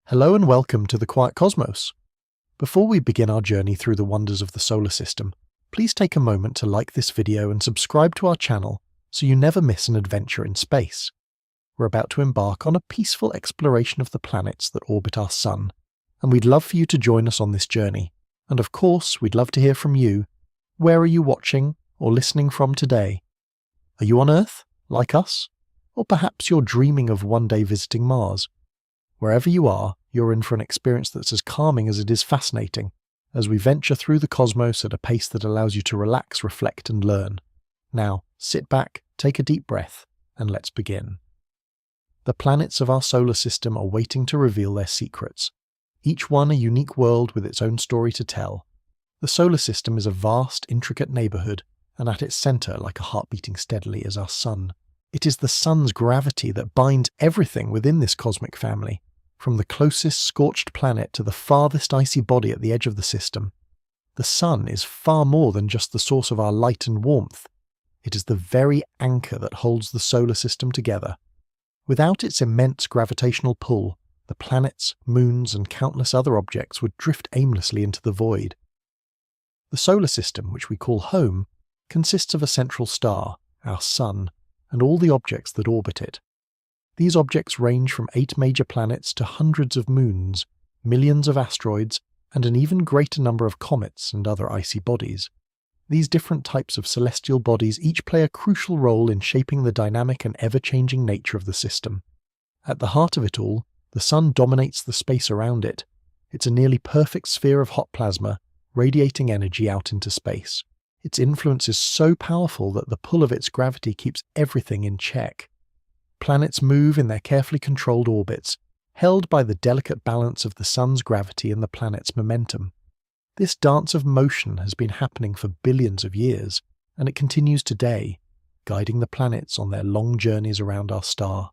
Hello and welcome to the Quiet Cosmos. Before we begin our journey through the wonders of the solar system, please take a moment to like this video and subscribe to our channel so you never miss an adventure in space. We're about to embark on a peaceful exploration of the planets that orbit our Sun, and we'd love for you to join us on this journey. And of course, we'd love to hear from you. Where are you watching or listening from today? Are you on Earth, like us? Or perhaps you're dreaming of one day visiting Mars? Wherever you are, you're in for an experience that's as calming as it is fascinating, as we venture through the cosmos at a pace that allows you to relax, reflect, and learn. Now, sit back, take a deep breath, and let's begin. The planets of our solar system are waiting to reveal their secrets, each one a unique world with its own story to tell. The solar system is a vast, intricate neighborhood, and at its center, like a heart beating steadily, is our Sun. It is the Sun's gravity that binds everything within this cosmic family, from the closest scorched planet to the farthest icy body at the edge of the system. The Sun is far more than just the source of our light and warmth. It is the very anchor that holds the solar system together. Without its immense gravitational pull, the planets, moons, and countless other objects would drift aimlessly into the void. The solar system, which we call home, consists of a central star, our Sun, and all the objects that orbit it. These objects range from 8 major planets to hundreds of moons, millions of asteroids, and an even greater number of comets and other icy bodies. These different types of celestial bodies each play a crucial role in shaping the dynamic and ever-changing nature of the system. At the heart of it all, the Sun dominates the space around it. It's a nearly perfect sphere of hot plasma, radiating energy out into space. Its influence is so powerful that the pull of its gravity keeps everything in check. Planets move in their carefully controlled orbits, held by the delicate balance of the Sun's gravity and the planet's momentum. This dance of motion has been happening for billions of years, and it continues today, guiding the planets on their long journeys around our star.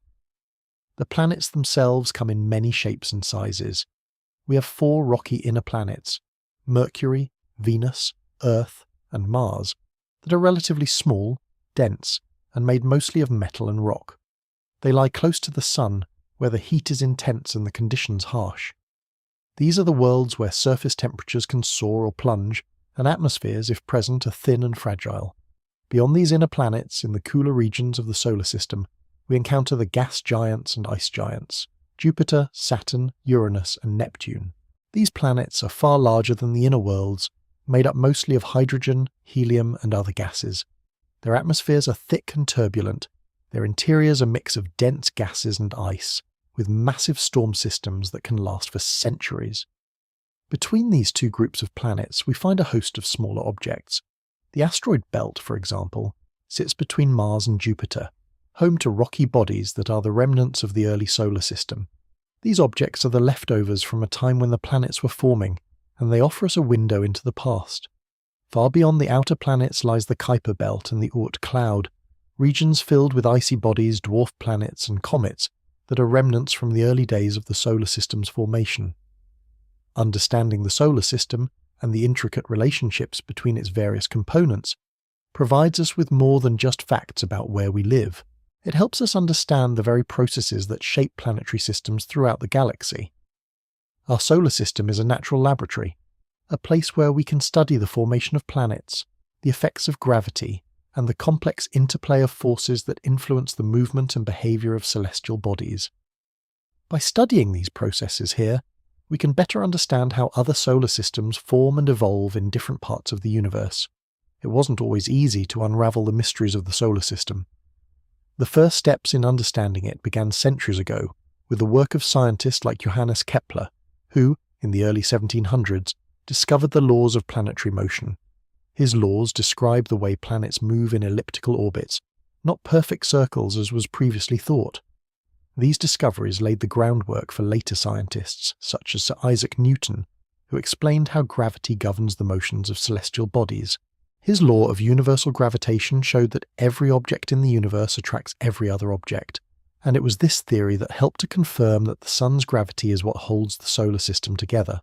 The planets themselves come in many shapes and sizes. We have 4 rocky inner planets, Mercury, Venus, Earth, and Mars, that are relatively small, dense, and made mostly of metal and rock. They lie close to the Sun, where the heat is intense and the conditions harsh. These are the worlds where surface temperatures can soar or plunge, and atmospheres, if present, are thin and fragile. Beyond these inner planets, in the cooler regions of the solar system, we encounter the gas giants and ice giants, Jupiter, Saturn, Uranus, and Neptune. These planets are far larger than the inner worlds, made up mostly of hydrogen, helium, and other gases. Their atmospheres are thick and turbulent. Their interiors are a mix of dense gases and ice, with massive storm systems that can last for centuries. Between these two groups of planets, we find a host of smaller objects. The asteroid belt, for example, sits between Mars and Jupiter, home to rocky bodies that are the remnants of the early solar system. These objects are the leftovers from a time when the planets were forming, and they offer us a window into the past. Far beyond the outer planets lies the Kuiper belt and the Oort cloud, regions filled with icy bodies, dwarf planets, and comets that are remnants from the early days of the solar system's formation. Understanding the solar system and the intricate relationships between its various components provides us with more than just facts about where we live. It helps us understand the very processes that shape planetary systems throughout the galaxy. Our solar system is a natural laboratory, a place where we can study the formation of planets, the effects of gravity, and the complex interplay of forces that influence the movement and behavior of celestial bodies. By studying these processes here, we can better understand how other solar systems form and evolve in different parts of the universe. It wasn't always easy to unravel the mysteries of the solar system. The first steps in understanding it began centuries ago with the work of scientists like Johannes Kepler, who, in the early 1700s, discovered the laws of planetary motion. His laws describe the way planets move in elliptical orbits, not perfect circles as was previously thought. These discoveries laid the groundwork for later scientists, such as Sir Isaac Newton, who explained how gravity governs the motions of celestial bodies. His law of universal gravitation showed that every object in the universe attracts every other object, and it was this theory that helped to confirm that the Sun's gravity is what holds the solar system together.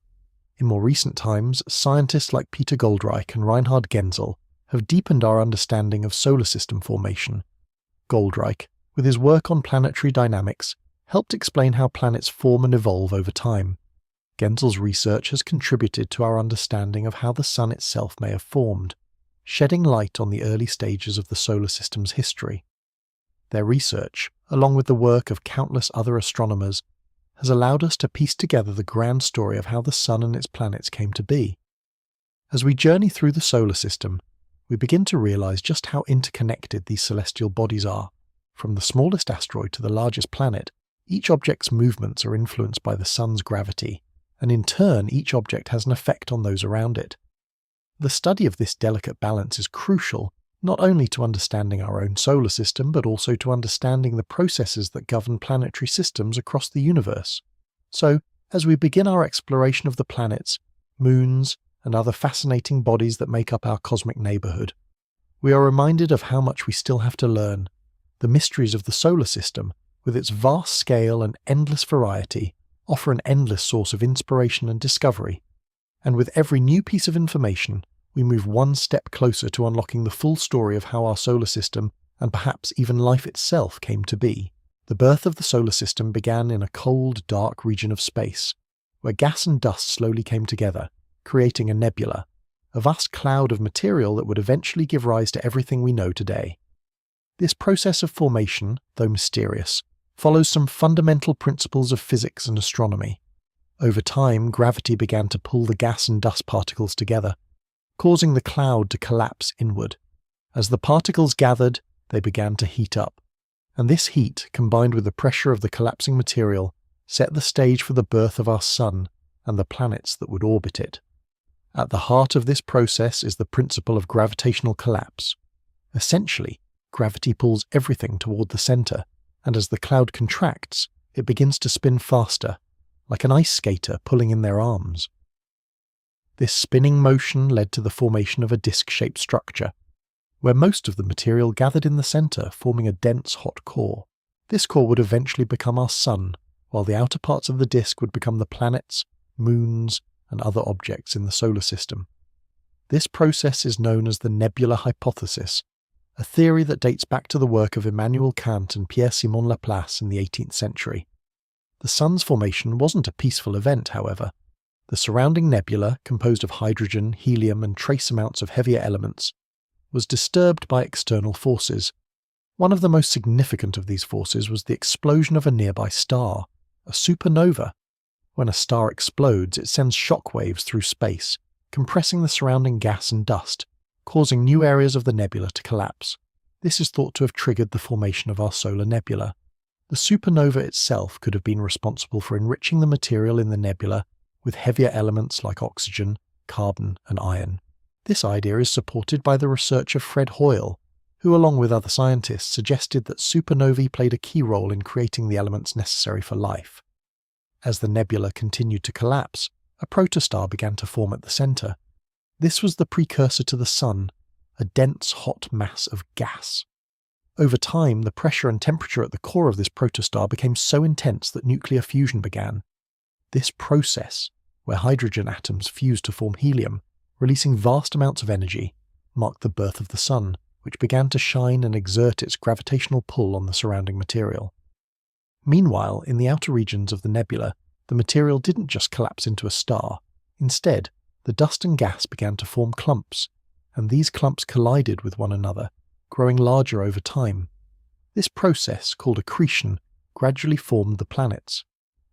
In more recent times, scientists like Peter Goldreich and Reinhard Genzel have deepened our understanding of solar system formation. Goldreich, with his work on planetary dynamics, helped explain how planets form and evolve over time. Genzel's research has contributed to our understanding of how the Sun itself may have formed, shedding light on the early stages of the solar system's history. Their research, along with the work of countless other astronomers, has allowed us to piece together the grand story of how the Sun and its planets came to be. As we journey through the solar system, we begin to realize just how interconnected these celestial bodies are. From the smallest asteroid to the largest planet, each object's movements are influenced by the Sun's gravity, and in turn each object has an effect on those around it. The study of this delicate balance is crucial, not only to understanding our own solar system, but also to understanding the processes that govern planetary systems across the universe. So, as we begin our exploration of the planets, moons, and other fascinating bodies that make up our cosmic neighborhood, we are reminded of how much we still have to learn. The mysteries of the solar system, with its vast scale and endless variety, offer an endless source of inspiration and discovery. And with every new piece of information, we move one step closer to unlocking the full story of how our solar system, and perhaps even life itself, came to be. The birth of the solar system began in a cold, dark region of space, where gas and dust slowly came together, creating a nebula, a vast cloud of material that would eventually give rise to everything we know today. This process of formation, though mysterious, follows some fundamental principles of physics and astronomy. Over time, gravity began to pull the gas and dust particles together, causing the cloud to collapse inward. As the particles gathered, they began to heat up, and this heat, combined with the pressure of the collapsing material, set the stage for the birth of our Sun and the planets that would orbit it. At the heart of this process is the principle of gravitational collapse. Essentially, gravity pulls everything toward the center, and as the cloud contracts, it begins to spin faster, like an ice skater pulling in their arms. This spinning motion led to the formation of a disc-shaped structure, where most of the material gathered in the center, forming a dense, hot core. This core would eventually become our Sun, while the outer parts of the disk would become the planets, moons, and other objects in the solar system. This process is known as the nebular hypothesis, a theory that dates back to the work of Immanuel Kant and Pierre-Simon Laplace in the 18th century. The Sun's formation wasn't a peaceful event, however. The surrounding nebula, composed of hydrogen, helium, and trace amounts of heavier elements, was disturbed by external forces. One of the most significant of these forces was the explosion of a nearby star, a supernova. When a star explodes, it sends shock waves through space, compressing the surrounding gas and dust, causing new areas of the nebula to collapse. This is thought to have triggered the formation of our solar nebula. The supernova itself could have been responsible for enriching the material in the nebula with heavier elements like oxygen, carbon, and iron. This idea is supported by the research of Fred Hoyle, who along with other scientists suggested that supernovae played a key role in creating the elements necessary for life. As the nebula continued to collapse, a protostar began to form at the center. This was the precursor to the Sun, a dense, hot mass of gas. Over time, the pressure and temperature at the core of this protostar became so intense that nuclear fusion began. This process, where hydrogen atoms fused to form helium, releasing vast amounts of energy, marked the birth of the Sun, which began to shine and exert its gravitational pull on the surrounding material. Meanwhile, in the outer regions of the nebula, the material didn't just collapse into a star. Instead, the dust and gas began to form clumps, and these clumps collided with one another, growing larger over time. This process, called accretion, gradually formed the planets.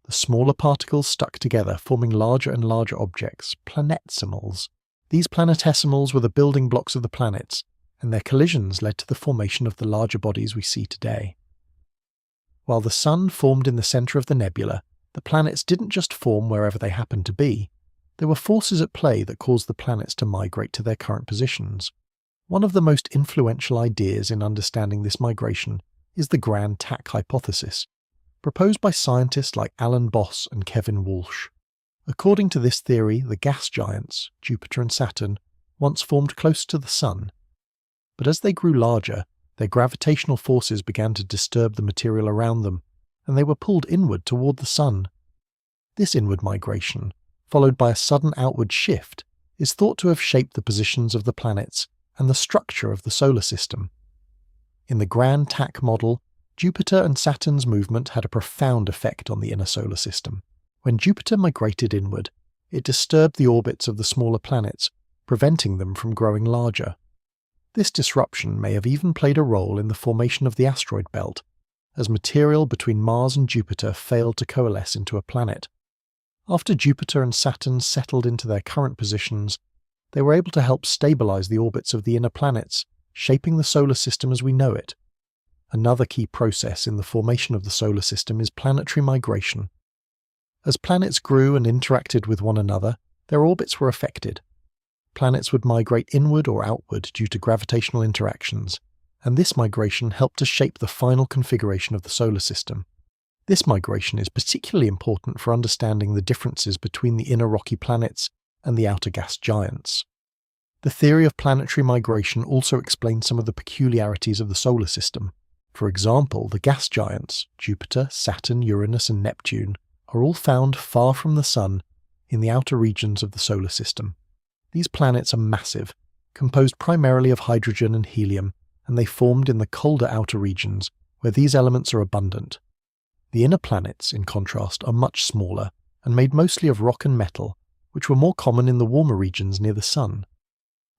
The smaller particles stuck together, forming larger and larger objects, planetesimals. These planetesimals were the building blocks of the planets, and their collisions led to the formation of the larger bodies we see today. While the Sun formed in the center of the nebula, the planets didn't just form wherever they happened to be. There were forces at play that caused the planets to migrate to their current positions. One of the most influential ideas in understanding this migration is the Grand Tack hypothesis, proposed by scientists like Alan Boss and Kevin Walsh. According to this theory, the gas giants, Jupiter and Saturn, once formed close to the Sun. But as they grew larger, their gravitational forces began to disturb the material around them, and they were pulled inward toward the Sun. This inward migration, followed by a sudden outward shift, is thought to have shaped the positions of the planets and the structure of the solar system. In the Grand Tack model, Jupiter and Saturn's movement had a profound effect on the inner solar system. When Jupiter migrated inward, it disturbed the orbits of the smaller planets, preventing them from growing larger. This disruption may have even played a role in the formation of the asteroid belt, as material between Mars and Jupiter failed to coalesce into a planet. After Jupiter and Saturn settled into their current positions, they were able to help stabilize the orbits of the inner planets, shaping the solar system as we know it. Another key process in the formation of the solar system is planetary migration. As planets grew and interacted with one another, their orbits were affected. Planets would migrate inward or outward due to gravitational interactions, and this migration helped to shape the final configuration of the solar system. This migration is particularly important for understanding the differences between the inner rocky planets and the outer gas giants. The theory of planetary migration also explains some of the peculiarities of the solar system. For example, the gas giants, Jupiter, Saturn, Uranus, and Neptune, are all found far from the Sun in the outer regions of the solar system. These planets are massive, composed primarily of hydrogen and helium, and they formed in the colder outer regions, where these elements are abundant. The inner planets, in contrast, are much smaller, and made mostly of rock and metal, which were more common in the warmer regions near the Sun.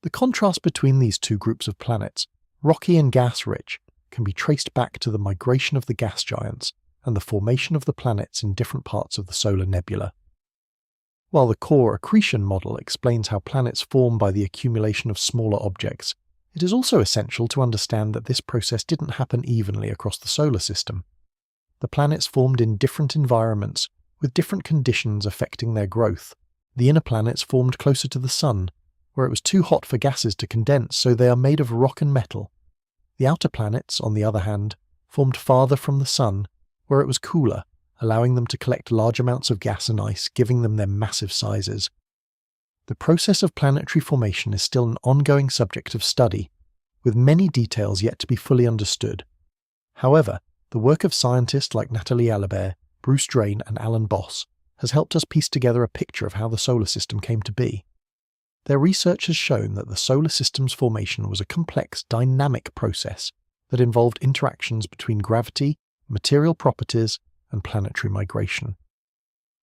The contrast between these two groups of planets, rocky and gas-rich, can be traced back to the migration of the gas giants and the formation of the planets in different parts of the solar nebula. While the core accretion model explains how planets form by the accumulation of smaller objects, it is also essential to understand that this process didn't happen evenly across the solar system. The planets formed in different environments, with different conditions affecting their growth. The inner planets formed closer to the Sun, where it was too hot for gases to condense, so they are made of rock and metal. The outer planets, on the other hand, formed farther from the Sun, where it was cooler, allowing them to collect large amounts of gas and ice, giving them their massive sizes. The process of planetary formation is still an ongoing subject of study, with many details yet to be fully understood. However, the work of scientists like Nathalie Alibert, Bruce Drain, and Alan Boss has helped us piece together a picture of how the solar system came to be. Their research has shown that the solar system's formation was a complex, dynamic process that involved interactions between gravity, material properties, and planetary migration.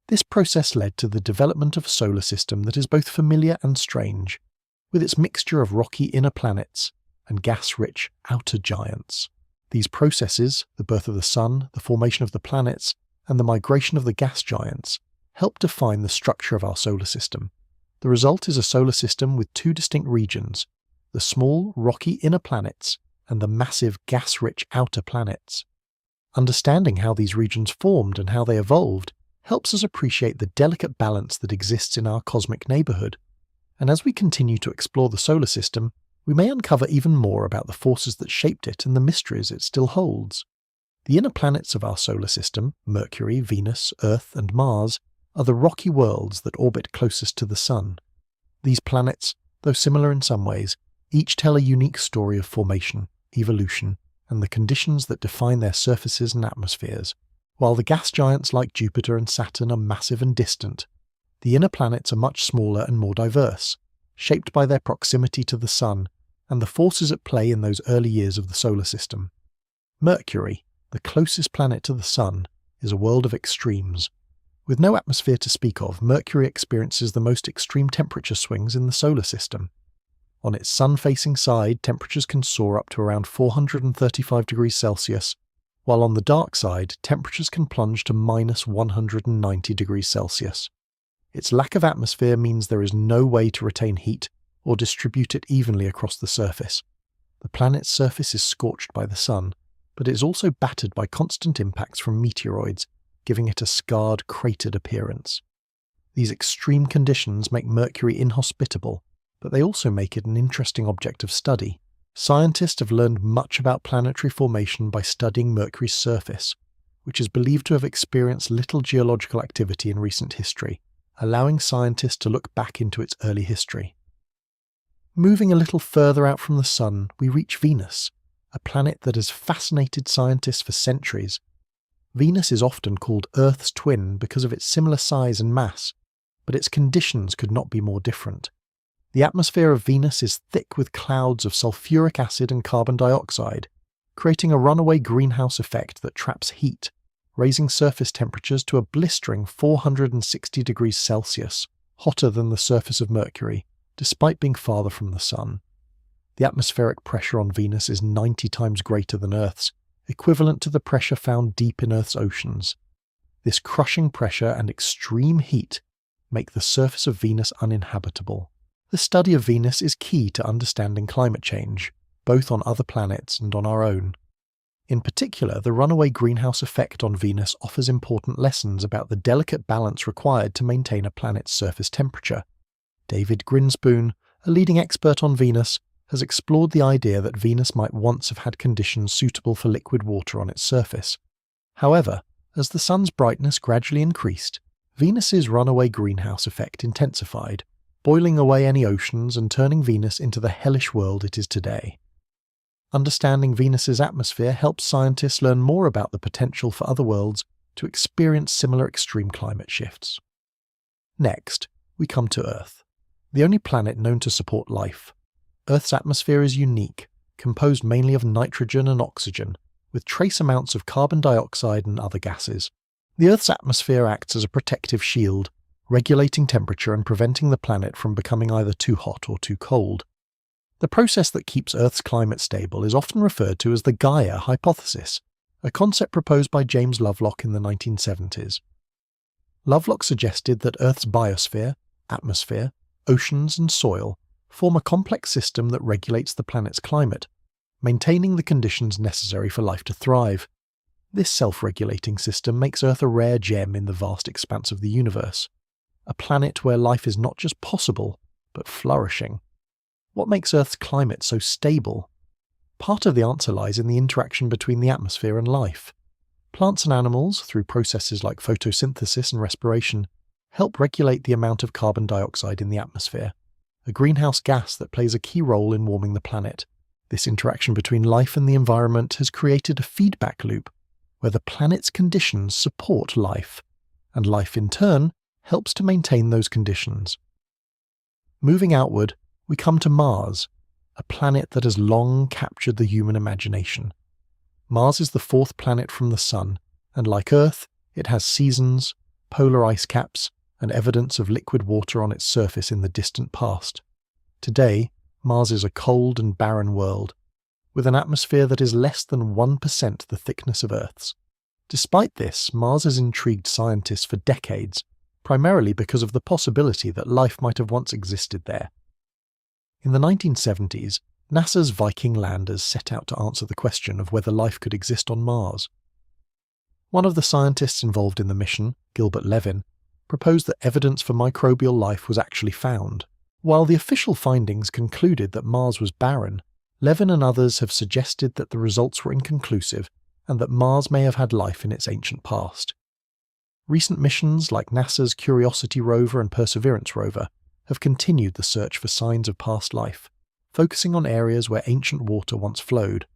This process led to the development of a solar system that is both familiar and strange, with its mixture of rocky inner planets and gas-rich outer giants. These processes, the birth of the Sun, the formation of the planets, and the migration of the gas giants, help define the structure of our solar system. The result is a solar system with two distinct regions, the small, rocky inner planets and the massive gas-rich outer planets. Understanding how these regions formed and how they evolved helps us appreciate the delicate balance that exists in our cosmic neighborhood. And as we continue to explore the solar system, we may uncover even more about the forces that shaped it and the mysteries it still holds. The inner planets of our solar system, Mercury, Venus, Earth, and Mars, are the rocky worlds that orbit closest to the Sun. These planets, though similar in some ways, each tell a unique story of formation, evolution, and the conditions that define their surfaces and atmospheres. While the gas giants like Jupiter and Saturn are massive and distant, the inner planets are much smaller and more diverse, shaped by their proximity to the Sun and the forces at play in those early years of the solar system. Mercury, the closest planet to the Sun, is a world of extremes. With no atmosphere to speak of, Mercury experiences the most extreme temperature swings in the solar system. On its sun-facing side, temperatures can soar up to around 435 degrees Celsius, while on the dark side, temperatures can plunge to minus 190 degrees Celsius. Its lack of atmosphere means there is no way to retain heat or distribute it evenly across the surface. The planet's surface is scorched by the Sun, but it is also battered by constant impacts from meteoroids, giving it a scarred, cratered appearance. These extreme conditions make Mercury inhospitable, but they also make it an interesting object of study. Scientists have learned much about planetary formation by studying Mercury's surface, which is believed to have experienced little geological activity in recent history, allowing scientists to look back into its early history. Moving a little further out from the Sun, we reach Venus, a planet that has fascinated scientists for centuries. Venus is often called Earth's twin because of its similar size and mass, but its conditions could not be more different. The atmosphere of Venus is thick with clouds of sulfuric acid and carbon dioxide, creating a runaway greenhouse effect that traps heat, raising surface temperatures to a blistering 460 degrees Celsius, hotter than the surface of Mercury, despite being farther from the Sun. The atmospheric pressure on Venus is 90 times greater than Earth's, equivalent to the pressure found deep in Earth's oceans. This crushing pressure and extreme heat make the surface of Venus uninhabitable. The study of Venus is key to understanding climate change, both on other planets and on our own. In particular, the runaway greenhouse effect on Venus offers important lessons about the delicate balance required to maintain a planet's surface temperature. David Grinspoon, a leading expert on Venus, has explored the idea that Venus might once have had conditions suitable for liquid water on its surface. However, as the Sun's brightness gradually increased, Venus's runaway greenhouse effect intensified, boiling away any oceans and turning Venus into the hellish world it is today. Understanding Venus's atmosphere helps scientists learn more about the potential for other worlds to experience similar extreme climate shifts. Next, we come to Earth, the only planet known to support life. Earth's atmosphere is unique, composed mainly of nitrogen and oxygen, with trace amounts of carbon dioxide and other gases. The Earth's atmosphere acts as a protective shield, regulating temperature and preventing the planet from becoming either too hot or too cold. The process that keeps Earth's climate stable is often referred to as the Gaia hypothesis, a concept proposed by James Lovelock in the 1970s. Lovelock suggested that Earth's biosphere, atmosphere, oceans and soil form a complex system that regulates the planet's climate, maintaining the conditions necessary for life to thrive. This self-regulating system makes Earth a rare gem in the vast expanse of the universe, a planet where life is not just possible, but flourishing. What makes Earth's climate so stable? Part of the answer lies in the interaction between the atmosphere and life. Plants and animals, through processes like photosynthesis and respiration, help regulate the amount of carbon dioxide in the atmosphere, a greenhouse gas that plays a key role in warming the planet. This interaction between life and the environment has created a feedback loop where the planet's conditions support life, and life in turn helps to maintain those conditions. Moving outward, we come to Mars, a planet that has long captured the human imagination. Mars is the fourth planet from the Sun, and like Earth, it has seasons, polar ice caps, and evidence of liquid water on its surface in the distant past. Today, Mars is a cold and barren world, with an atmosphere that is less than 1% the thickness of Earth's. Despite this, Mars has intrigued scientists for decades, primarily because of the possibility that life might have once existed there. In the 1970s, NASA's Viking landers set out to answer the question of whether life could exist on Mars. One of the scientists involved in the mission, Gilbert Levin, proposed that evidence for microbial life was actually found. While the official findings concluded that Mars was barren, Levin and others have suggested that the results were inconclusive and that Mars may have had life in its ancient past. Recent missions like NASA's Curiosity rover and Perseverance rover have continued the search for signs of past life, focusing on areas where ancient water once flowed.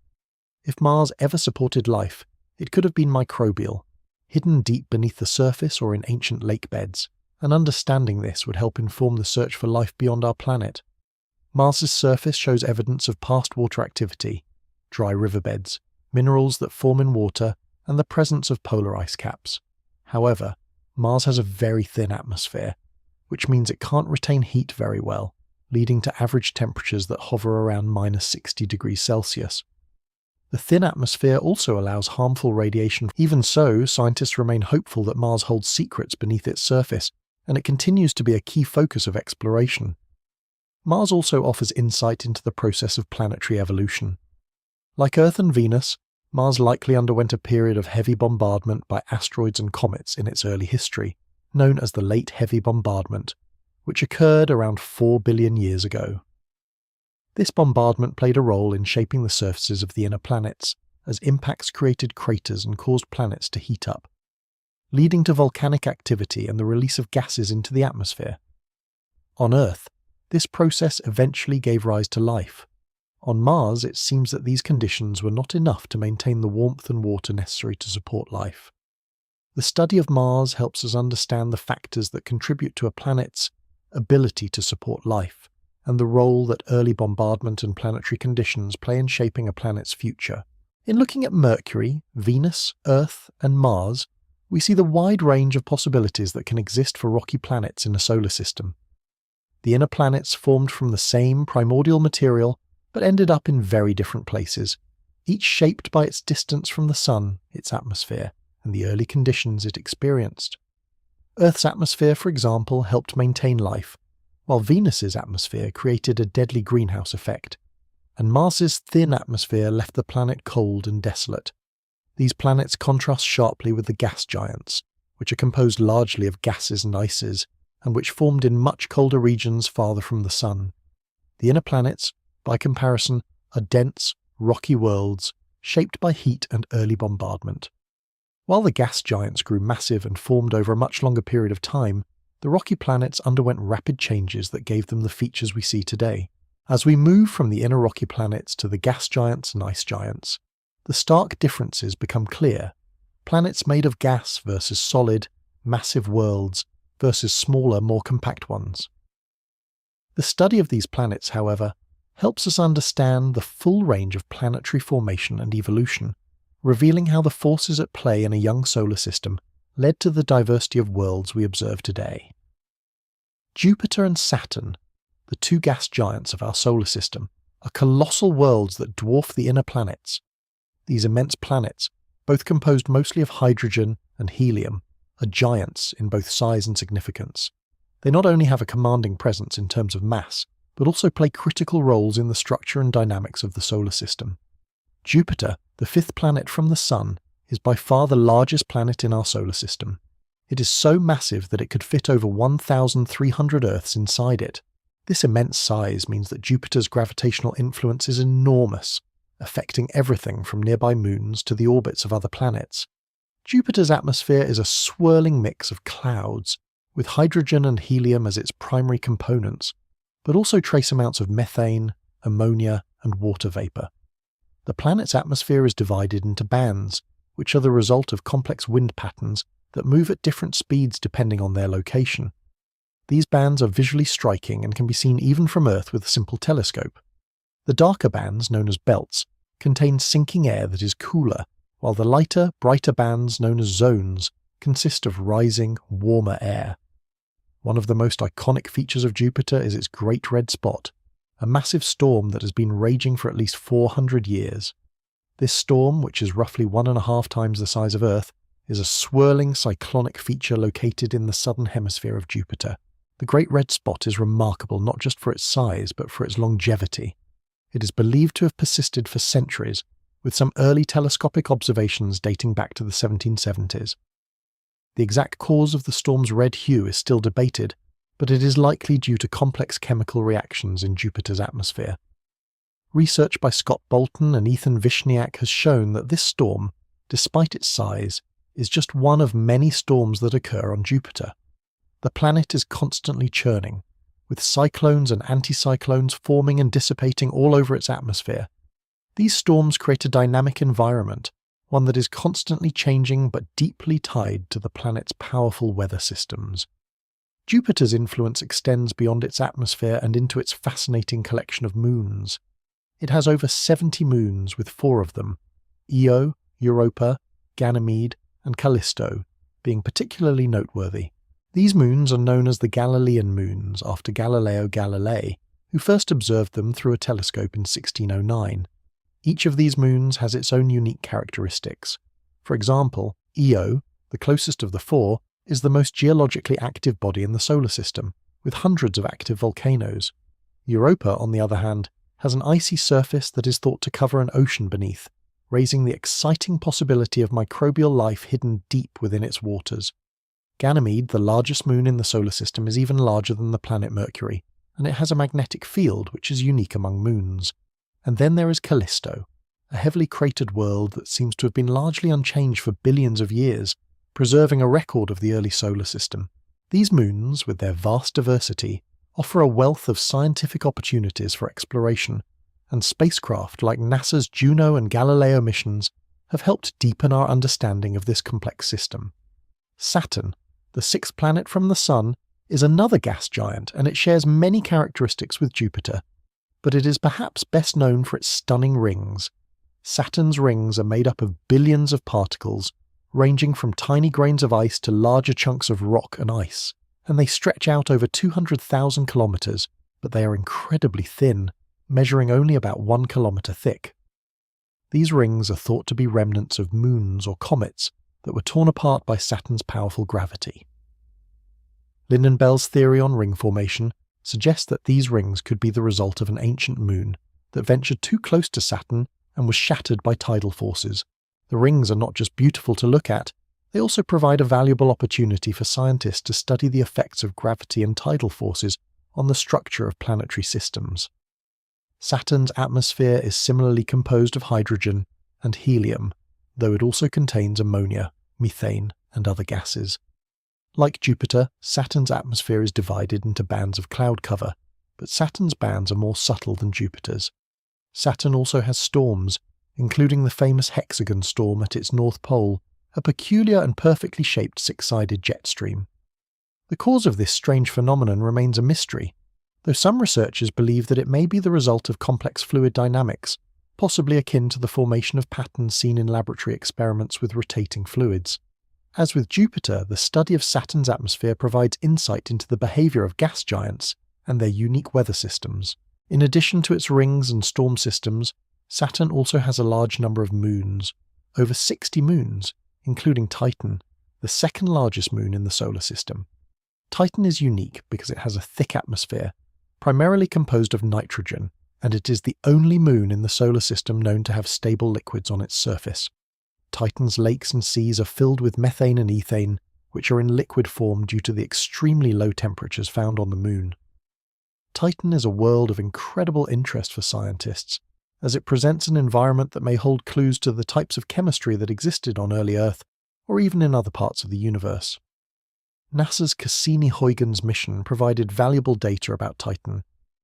If Mars ever supported life, it could have been microbial, hidden deep beneath the surface or in ancient lake beds, and understanding this would help inform the search for life beyond our planet. Mars's surface shows evidence of past water activity, dry riverbeds, minerals that form in water, and the presence of polar ice caps. However, Mars has a very thin atmosphere, which means it can't retain heat very well, leading to average temperatures that hover around -60 degrees Celsius. The thin atmosphere also allows harmful radiation. Even so, scientists remain hopeful that Mars holds secrets beneath its surface, and it continues to be a key focus of exploration. Mars also offers insight into the process of planetary evolution. Like Earth and Venus, Mars likely underwent a period of heavy bombardment by asteroids and comets in its early history, known as the Late Heavy Bombardment, which occurred around 4 billion years ago. This bombardment played a role in shaping the surfaces of the inner planets, as impacts created craters and caused planets to heat up, leading to volcanic activity and the release of gases into the atmosphere. On Earth, this process eventually gave rise to life. On Mars, it seems that these conditions were not enough to maintain the warmth and water necessary to support life. The study of Mars helps us understand the factors that contribute to a planet's ability to support life, and the role that early bombardment and planetary conditions play in shaping a planet's future. In looking at Mercury, Venus, Earth, and Mars, we see the wide range of possibilities that can exist for rocky planets in a solar system. The inner planets formed from the same primordial material, but ended up in very different places, each shaped by its distance from the Sun, its atmosphere, and the early conditions it experienced. Earth's atmosphere, for example, helped maintain life, while Venus's atmosphere created a deadly greenhouse effect, and Mars's thin atmosphere left the planet cold and desolate. These planets contrast sharply with the gas giants, which are composed largely of gases and ices, and which formed in much colder regions farther from the Sun. The inner planets, by comparison, are dense, rocky worlds, shaped by heat and early bombardment. While the gas giants grew massive and formed over a much longer period of time, the rocky planets underwent rapid changes that gave them the features we see today. As we move from the inner rocky planets to the gas giants and ice giants, the stark differences become clear. Planets made of gas versus solid, massive worlds versus smaller, more compact ones. The study of these planets, however, helps us understand the full range of planetary formation and evolution, revealing how the forces at play in a young solar system led to the diversity of worlds we observe today. Jupiter and Saturn, the two gas giants of our solar system, are colossal worlds that dwarf the inner planets. These immense planets, both composed mostly of hydrogen and helium, are giants in both size and significance. They not only have a commanding presence in terms of mass, but also play critical roles in the structure and dynamics of the solar system. Jupiter, the fifth planet from the Sun, is by far the largest planet in our solar system. It is so massive that it could fit over 1,300 Earths inside it. This immense size means that Jupiter's gravitational influence is enormous, affecting everything from nearby moons to the orbits of other planets. Jupiter's atmosphere is a swirling mix of clouds, with hydrogen and helium as its primary components, but also trace amounts of methane, ammonia, and water vapor. The planet's atmosphere is divided into bands, which are the result of complex wind patterns that move at different speeds depending on their location. These bands are visually striking and can be seen even from Earth with a simple telescope. The darker bands, known as belts, contain sinking air that is cooler, while the lighter, brighter bands, known as zones, consist of rising, warmer air. One of the most iconic features of Jupiter is its Great Red Spot, a massive storm that has been raging for at least 400 years. This storm, which is roughly 1.5 times the size of Earth, is a swirling cyclonic feature located in the southern hemisphere of Jupiter. The Great Red Spot is remarkable not just for its size, but for its longevity. It is believed to have persisted for centuries, with some early telescopic observations dating back to the 1770s. The exact cause of the storm's red hue is still debated, but it is likely due to complex chemical reactions in Jupiter's atmosphere. Research by Scott Bolton and Ethan Vishniak has shown that this storm, despite its size, is just one of many storms that occur on Jupiter. The planet is constantly churning, with cyclones and anticyclones forming and dissipating all over its atmosphere. These storms create a dynamic environment, one that is constantly changing but deeply tied to the planet's powerful weather systems. Jupiter's influence extends beyond its atmosphere and into its fascinating collection of moons. It has over 70 moons, with 4 of them, Io, Europa, Ganymede, and Callisto, being particularly noteworthy. These moons are known as the Galilean moons after Galileo Galilei, who first observed them through a telescope in 1609. Each of these moons has its own unique characteristics. For example, Io, the closest of the 4, is the most geologically active body in the solar system, with hundreds of active volcanoes. Europa, on the other hand, has an icy surface that is thought to cover an ocean beneath, raising the exciting possibility of microbial life hidden deep within its waters. Ganymede, the largest moon in the solar system, is even larger than the planet Mercury, and it has a magnetic field which is unique among moons. And then there is Callisto, a heavily cratered world that seems to have been largely unchanged for billions of years, preserving a record of the early solar system. These moons, with their vast diversity, offer a wealth of scientific opportunities for exploration, and spacecraft like NASA's Juno and Galileo missions have helped deepen our understanding of this complex system. Saturn, the 6th planet from the Sun, is another gas giant, and it shares many characteristics with Jupiter, but it is perhaps best known for its stunning rings. Saturn's rings are made up of billions of particles, ranging from tiny grains of ice to larger chunks of rock and ice, and they stretch out over 200,000 kilometers, but they are incredibly thin, measuring only about 1 kilometer thick. These rings are thought to be remnants of moons or comets that were torn apart by Saturn's powerful gravity. Lynden-Bell's theory on ring formation suggests that these rings could be the result of an ancient moon that ventured too close to Saturn and was shattered by tidal forces. The rings are not just beautiful to look at, they also provide a valuable opportunity for scientists to study the effects of gravity and tidal forces on the structure of planetary systems. Saturn's atmosphere is similarly composed of hydrogen and helium, though it also contains ammonia, methane, and other gases. Like Jupiter, Saturn's atmosphere is divided into bands of cloud cover, but Saturn's bands are more subtle than Jupiter's. Saturn also has storms, including the famous hexagon storm at its north pole, a peculiar and perfectly shaped six-sided jet stream. The cause of this strange phenomenon remains a mystery, though some researchers believe that it may be the result of complex fluid dynamics, possibly akin to the formation of patterns seen in laboratory experiments with rotating fluids. As with Jupiter, the study of Saturn's atmosphere provides insight into the behavior of gas giants and their unique weather systems. In addition to its rings and storm systems, Saturn also has a large number of moons, over 60 moons, including Titan, the second largest moon in the solar system. Titan is unique because it has a thick atmosphere, primarily composed of nitrogen, and it is the only moon in the solar system known to have stable liquids on its surface. Titan's lakes and seas are filled with methane and ethane, which are in liquid form due to the extremely low temperatures found on the moon. Titan is a world of incredible interest for scientists, as it presents an environment that may hold clues to the types of chemistry that existed on early Earth, or even in other parts of the universe. NASA's Cassini-Huygens mission provided valuable data about Titan,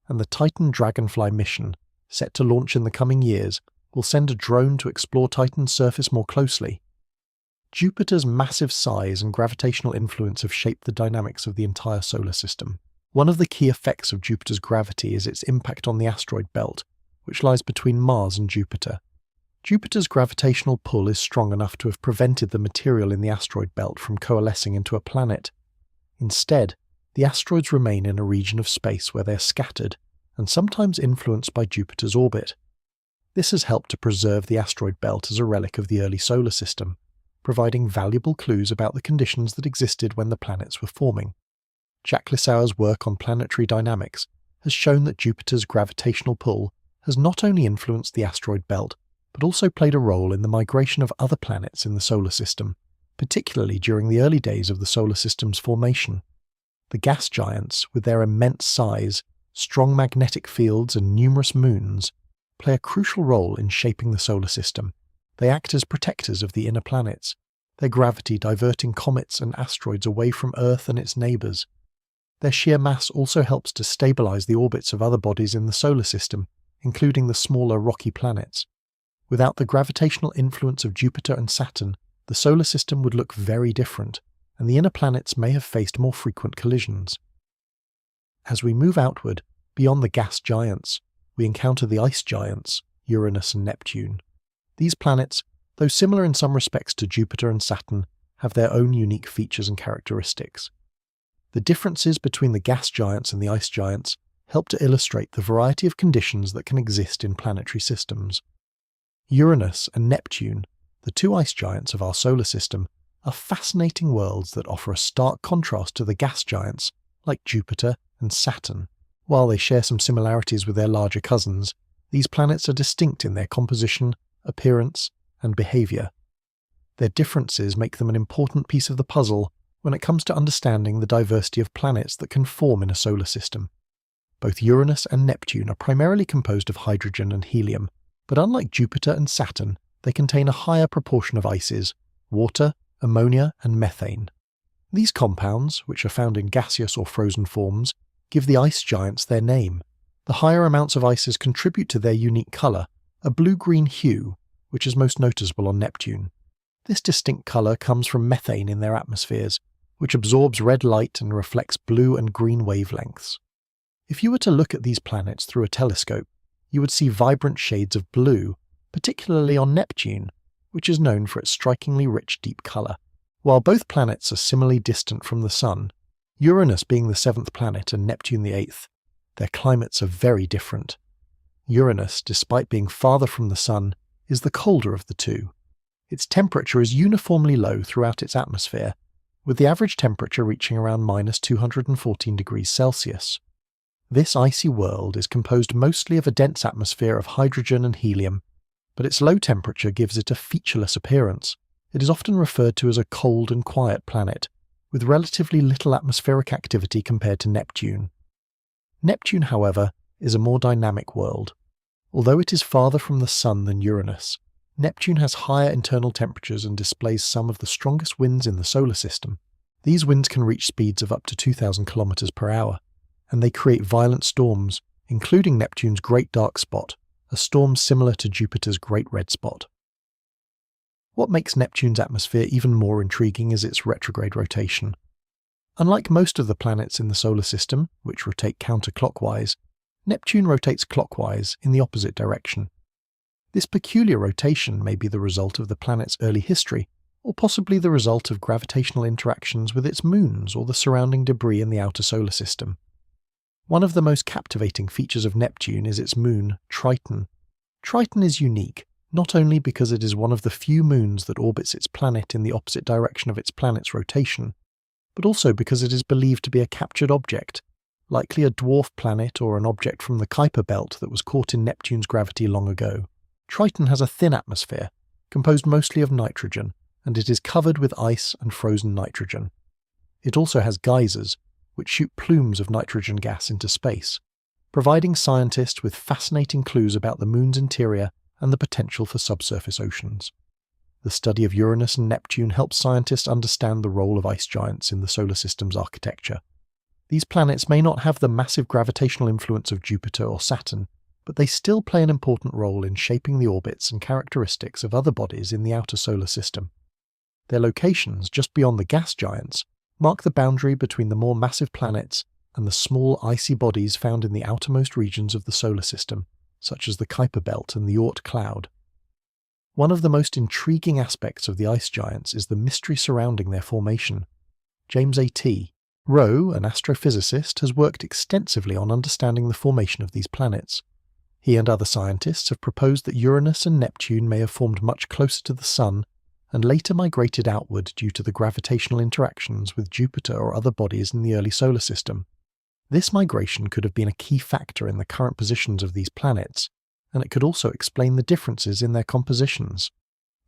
and the Titan Dragonfly mission, set to launch in the coming years, will send a drone to explore Titan's surface more closely. Jupiter's massive size and gravitational influence have shaped the dynamics of the entire solar system. One of the key effects of Jupiter's gravity is its impact on the asteroid belt, which lies between Mars and Jupiter. Jupiter's gravitational pull is strong enough to have prevented the material in the asteroid belt from coalescing into a planet. Instead, the asteroids remain in a region of space where they are scattered and sometimes influenced by Jupiter's orbit. This has helped to preserve the asteroid belt as a relic of the early solar system, providing valuable clues about the conditions that existed when the planets were forming. Jack Lissauer's work on planetary dynamics has shown that Jupiter's gravitational pull has not only influenced the asteroid belt, but also played a role in the migration of other planets in the solar system, particularly during the early days of the solar system's formation. The gas giants, with their immense size, strong magnetic fields and numerous moons, play a crucial role in shaping the solar system. They act as protectors of the inner planets, their gravity diverting comets and asteroids away from Earth and its neighbours. Their sheer mass also helps to stabilise the orbits of other bodies in the solar system, including the smaller rocky planets. Without the gravitational influence of Jupiter and Saturn, the solar system would look very different, and the inner planets may have faced more frequent collisions. As we move outward, beyond the gas giants, we encounter the ice giants, Uranus and Neptune. These planets, though similar in some respects to Jupiter and Saturn, have their own unique features and characteristics. The differences between the gas giants and the ice giants help to illustrate the variety of conditions that can exist in planetary systems. Uranus and Neptune, the two ice giants of our solar system, are fascinating worlds that offer a stark contrast to the gas giants like Jupiter and Saturn. While they share some similarities with their larger cousins, these planets are distinct in their composition, appearance, and behaviour. Their differences make them an important piece of the puzzle when it comes to understanding the diversity of planets that can form in a solar system. Both Uranus and Neptune are primarily composed of hydrogen and helium, but unlike Jupiter and Saturn, they contain a higher proportion of ices, water, ammonia, and methane. These compounds, which are found in gaseous or frozen forms, give the ice giants their name. The higher amounts of ices contribute to their unique colour, a blue-green hue, which is most noticeable on Neptune. This distinct colour comes from methane in their atmospheres, which absorbs red light and reflects blue and green wavelengths. If you were to look at these planets through a telescope, you would see vibrant shades of blue, particularly on Neptune, which is known for its strikingly rich deep colour. While both planets are similarly distant from the Sun, Uranus being the 7th planet and Neptune the 8th, their climates are very different. Uranus, despite being farther from the Sun, is the colder of the two. Its temperature is uniformly low throughout its atmosphere, with the average temperature reaching around -214 degrees Celsius. This icy world is composed mostly of a dense atmosphere of hydrogen and helium, but its low temperature gives it a featureless appearance. It is often referred to as a cold and quiet planet, with relatively little atmospheric activity compared to Neptune. Neptune, however, is a more dynamic world. Although it is farther from the Sun than Uranus, Neptune has higher internal temperatures and displays some of the strongest winds in the solar system. These winds can reach speeds of up to 2,000 kilometers per hour, and they create violent storms, including Neptune's Great Dark Spot, a storm similar to Jupiter's Great Red Spot. What makes Neptune's atmosphere even more intriguing is its retrograde rotation. Unlike most of the planets in the solar system, which rotate counterclockwise, Neptune rotates clockwise in the opposite direction. This peculiar rotation may be the result of the planet's early history, or possibly the result of gravitational interactions with its moons or the surrounding debris in the outer solar system. One of the most captivating features of Neptune is its moon, Triton. Triton is unique, not only because it is one of the few moons that orbits its planet in the opposite direction of its planet's rotation, but also because it is believed to be a captured object, likely a dwarf planet or an object from the Kuiper belt that was caught in Neptune's gravity long ago. Triton has a thin atmosphere, composed mostly of nitrogen, and it is covered with ice and frozen nitrogen. It also has geysers, which shoot plumes of nitrogen gas into space, providing scientists with fascinating clues about the moon's interior and the potential for subsurface oceans. The study of Uranus and Neptune helps scientists understand the role of ice giants in the solar system's architecture. These planets may not have the massive gravitational influence of Jupiter or Saturn, but they still play an important role in shaping the orbits and characteristics of other bodies in the outer solar system. Their locations, just beyond the gas giants, mark the boundary between the more massive planets and the small icy bodies found in the outermost regions of the solar system, such as the Kuiper belt and the Oort cloud. One of the most intriguing aspects of the ice giants is the mystery surrounding their formation. James A.T. Rowe, an astrophysicist, has worked extensively on understanding the formation of these planets. He and other scientists have proposed that Uranus and Neptune may have formed much closer to the Sun and later migrated outward due to the gravitational interactions with Jupiter or other bodies in the early solar system. This migration could have been a key factor in the current positions of these planets, and it could also explain the differences in their compositions.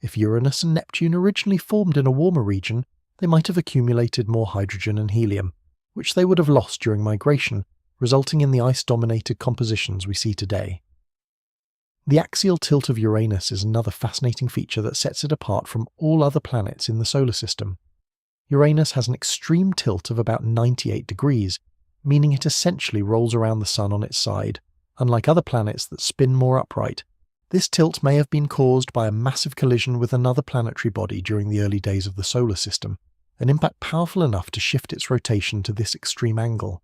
If Uranus and Neptune originally formed in a warmer region, they might have accumulated more hydrogen and helium, which they would have lost during migration, resulting in the ice-dominated compositions we see today. The axial tilt of Uranus is another fascinating feature that sets it apart from all other planets in the solar system. Uranus has an extreme tilt of about 98 degrees, meaning it essentially rolls around the Sun on its side. Unlike other planets that spin more upright, this tilt may have been caused by a massive collision with another planetary body during the early days of the solar system, an impact powerful enough to shift its rotation to this extreme angle.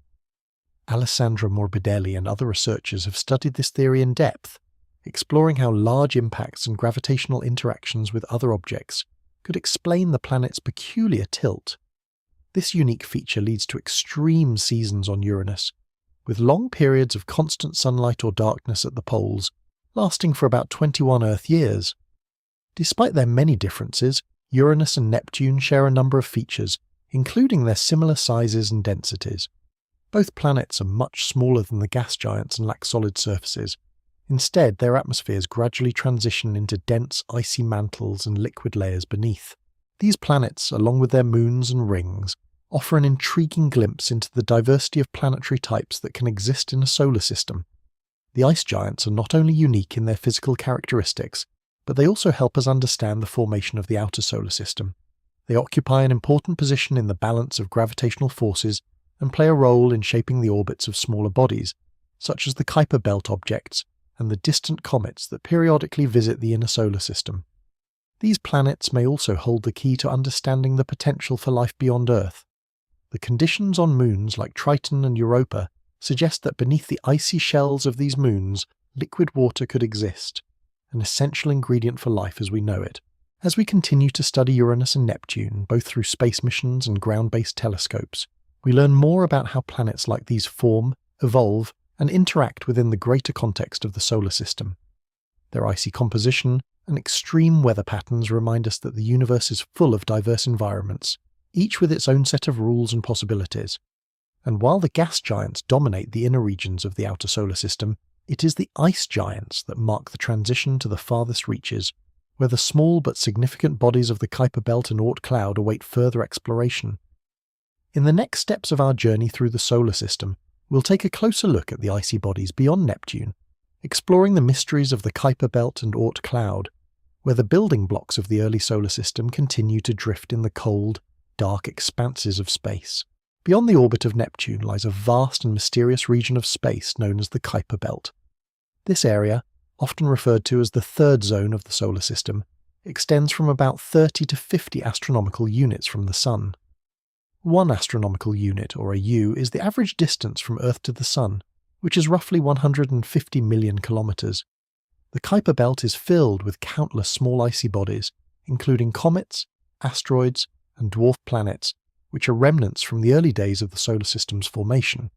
Alessandra Morbidelli and other researchers have studied this theory in depth, exploring how large impacts and gravitational interactions with other objects could explain the planet's peculiar tilt. This unique feature leads to extreme seasons on Uranus, with long periods of constant sunlight or darkness at the poles, lasting for about 21 Earth years. Despite their many differences, Uranus and Neptune share a number of features, including their similar sizes and densities. Both planets are much smaller than the gas giants and lack solid surfaces. Instead, their atmospheres gradually transition into dense, icy mantles and liquid layers beneath. These planets, along with their moons and rings, offer an intriguing glimpse into the diversity of planetary types that can exist in a solar system. The ice giants are not only unique in their physical characteristics, but they also help us understand the formation of the outer solar system. They occupy an important position in the balance of gravitational forces and play a role in shaping the orbits of smaller bodies, such as the Kuiper belt objects and the distant comets that periodically visit the inner solar system. These planets may also hold the key to understanding the potential for life beyond Earth. The conditions on moons like Triton and Europa suggest that beneath the icy shells of these moons, liquid water could exist, an essential ingredient for life as we know it. As we continue to study Uranus and Neptune, both through space missions and ground-based telescopes, we learn more about how planets like these form, evolve, and interact within the greater context of the solar system. Their icy composition and extreme weather patterns remind us that the universe is full of diverse environments, each with its own set of rules and possibilities. And while the gas giants dominate the inner regions of the outer solar system, it is the ice giants that mark the transition to the farthest reaches, where the small but significant bodies of the Kuiper Belt and Oort cloud await further exploration. In the next steps of our journey through the solar system, we'll take a closer look at the icy bodies beyond Neptune, exploring the mysteries of the Kuiper Belt and Oort cloud, where the building blocks of the early solar system continue to drift in the cold, dark expanses of space. Beyond the orbit of Neptune lies a vast and mysterious region of space known as the Kuiper Belt. This area, often referred to as the third zone of the solar system, extends from about 30 to 50 astronomical units from the Sun. 1 astronomical unit, or a U, is the average distance from Earth to the Sun, which is roughly 150 million kilometers. The Kuiper Belt is filled with countless small icy bodies, including comets, asteroids, and dwarf planets, which are remnants from the early days of the solar system's formation.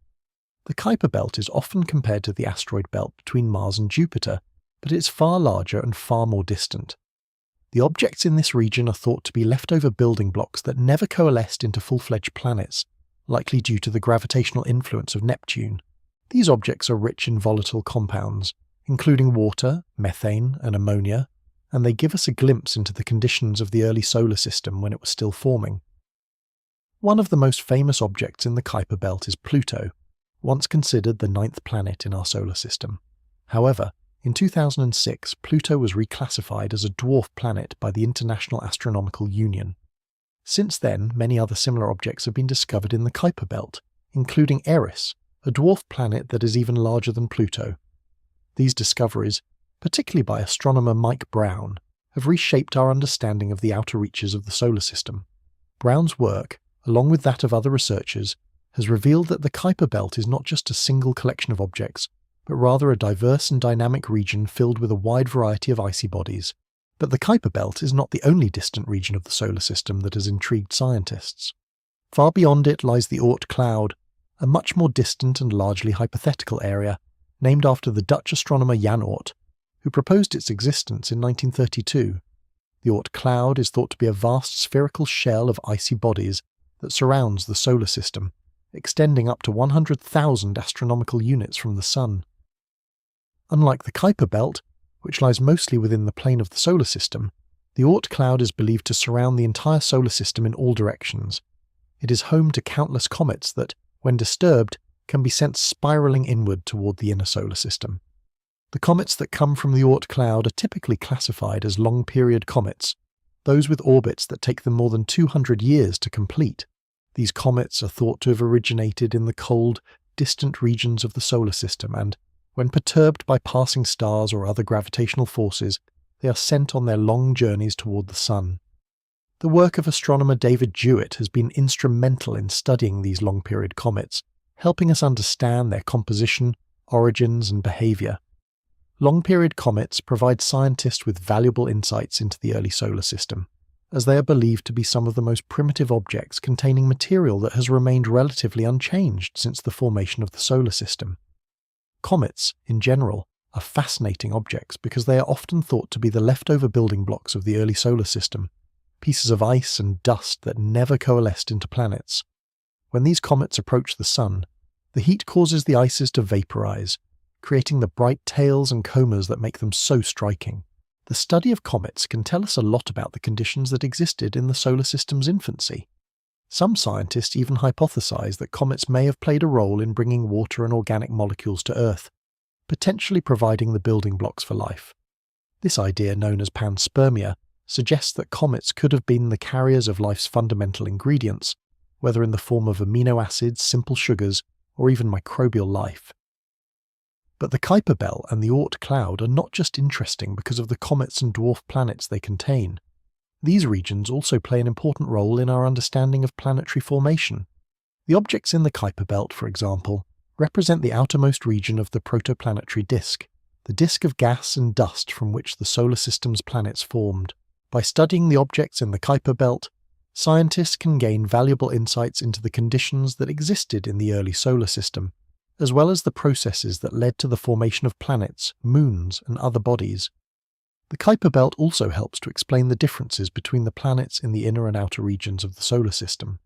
The Kuiper Belt is often compared to the asteroid belt between Mars and Jupiter, but it's far larger and far more distant. The objects in this region are thought to be leftover building blocks that never coalesced into full-fledged planets, likely due to the gravitational influence of Neptune. These objects are rich in volatile compounds, including water, methane, and ammonia, and they give us a glimpse into the conditions of the early solar system when it was still forming. One of the most famous objects in the Kuiper Belt is Pluto, once considered the 9th planet in our solar system. However, in 2006, Pluto was reclassified as a dwarf planet by the International Astronomical Union. Since then, many other similar objects have been discovered in the Kuiper Belt, including Eris, a dwarf planet that is even larger than Pluto. These discoveries, particularly by astronomer Mike Brown, have reshaped our understanding of the outer reaches of the solar system. Brown's work, along with that of other researchers, has revealed that the Kuiper Belt is not just a single collection of objects, but rather a diverse and dynamic region filled with a wide variety of icy bodies. But the Kuiper Belt is not the only distant region of the solar system that has intrigued scientists. Far beyond it lies the Oort cloud, a much more distant and largely hypothetical area, named after the Dutch astronomer Jan Oort, who proposed its existence in 1932. The Oort cloud is thought to be a vast spherical shell of icy bodies that surrounds the solar system, extending up to 100,000 astronomical units from the Sun. Unlike the Kuiper Belt, which lies mostly within the plane of the solar system, the Oort cloud is believed to surround the entire solar system in all directions. It is home to countless comets that, when disturbed, can be sent spiraling inward toward the inner solar system. The comets that come from the Oort cloud are typically classified as long-period comets, those with orbits that take them more than 200 years to complete. These comets are thought to have originated in the cold, distant regions of the solar system and, when perturbed by passing stars or other gravitational forces, they are sent on their long journeys toward the Sun. The work of astronomer David Jewitt has been instrumental in studying these long-period comets, helping us understand their composition, origins, and behavior. Long-period comets provide scientists with valuable insights into the early solar system, as they are believed to be some of the most primitive objects containing material that has remained relatively unchanged since the formation of the solar system. Comets, in general, are fascinating objects because they are often thought to be the leftover building blocks of the early solar system, pieces of ice and dust that never coalesced into planets. When these comets approach the Sun, the heat causes the ices to vaporize, creating the bright tails and comas that make them so striking. The study of comets can tell us a lot about the conditions that existed in the solar system's infancy. Some scientists even hypothesize that comets may have played a role in bringing water and organic molecules to Earth, potentially providing the building blocks for life. This idea, known as panspermia, suggests that comets could have been the carriers of life's fundamental ingredients, whether in the form of amino acids, simple sugars, or even microbial life. But the Kuiper Belt and the Oort cloud are not just interesting because of the comets and dwarf planets they contain. These regions also play an important role in our understanding of planetary formation. The objects in the Kuiper Belt, for example, represent the outermost region of the protoplanetary disk, the disk of gas and dust from which the solar system's planets formed. By studying the objects in the Kuiper Belt, scientists can gain valuable insights into the conditions that existed in the early solar system, as well as the processes that led to the formation of planets, moons, and other bodies. The Kuiper Belt also helps to explain the differences between the planets in the inner and outer regions of the solar system.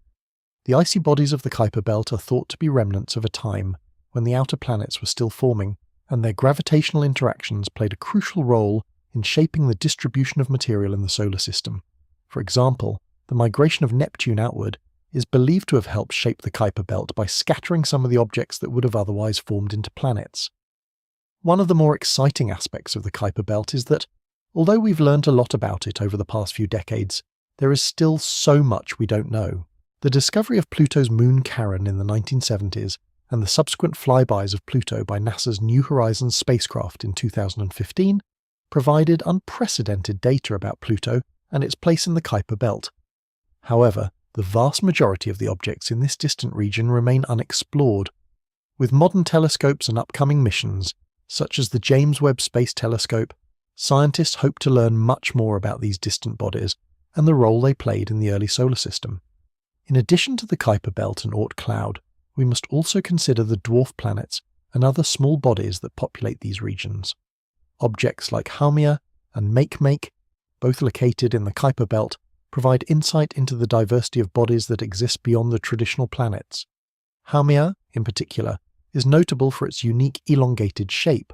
The icy bodies of the Kuiper Belt are thought to be remnants of a time when the outer planets were still forming, and their gravitational interactions played a crucial role in shaping the distribution of material in the solar system. For example, the migration of Neptune outward is believed to have helped shape the Kuiper Belt by scattering some of the objects that would have otherwise formed into planets. One of the more exciting aspects of the Kuiper Belt is that, although we've learned a lot about it over the past few decades, there is still so much we don't know. The discovery of Pluto's moon Charon in the 1970s and the subsequent flybys of Pluto by NASA's New Horizons spacecraft in 2015 provided unprecedented data about Pluto and its place in the Kuiper Belt. However, the vast majority of the objects in this distant region remain unexplored. With modern telescopes and upcoming missions, such as the James Webb Space Telescope, scientists hope to learn much more about these distant bodies and the role they played in the early solar system. In addition to the Kuiper Belt and Oort cloud, we must also consider the dwarf planets and other small bodies that populate these regions. Objects like Haumea and Makemake, both located in the Kuiper Belt, provide insight into the diversity of bodies that exist beyond the traditional planets. Haumea, in particular, is notable for its unique elongated shape,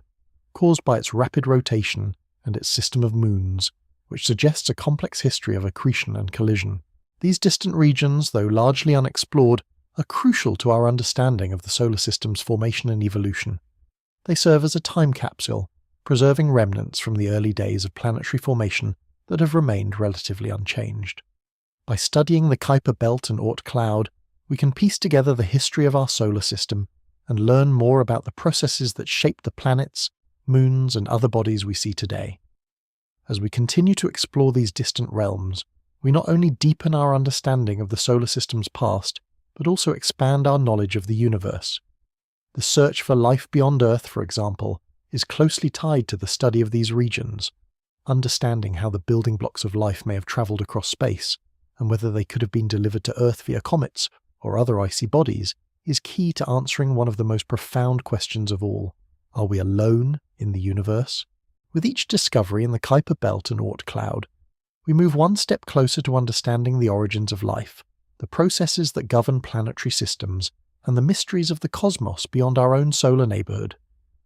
caused by its rapid rotation and its system of moons, which suggests a complex history of accretion and collision. These distant regions, though largely unexplored, are crucial to our understanding of the solar system's formation and evolution. They serve as a time capsule, preserving remnants from the early days of planetary formation that have remained relatively unchanged. By studying the Kuiper Belt and Oort cloud, we can piece together the history of our solar system and learn more about the processes that shape the planets, moons, and other bodies we see today. As we continue to explore these distant realms, we not only deepen our understanding of the solar system's past, but also expand our knowledge of the universe. The search for life beyond Earth, for example, is closely tied to the study of these regions. Understanding how the building blocks of life may have travelled across space, and whether they could have been delivered to Earth via comets or other icy bodies, is key to answering one of the most profound questions of all. Are we alone in the universe? With each discovery in the Kuiper Belt and Oort cloud, we move one step closer to understanding the origins of life, the processes that govern planetary systems, and the mysteries of the cosmos beyond our own solar neighbourhood.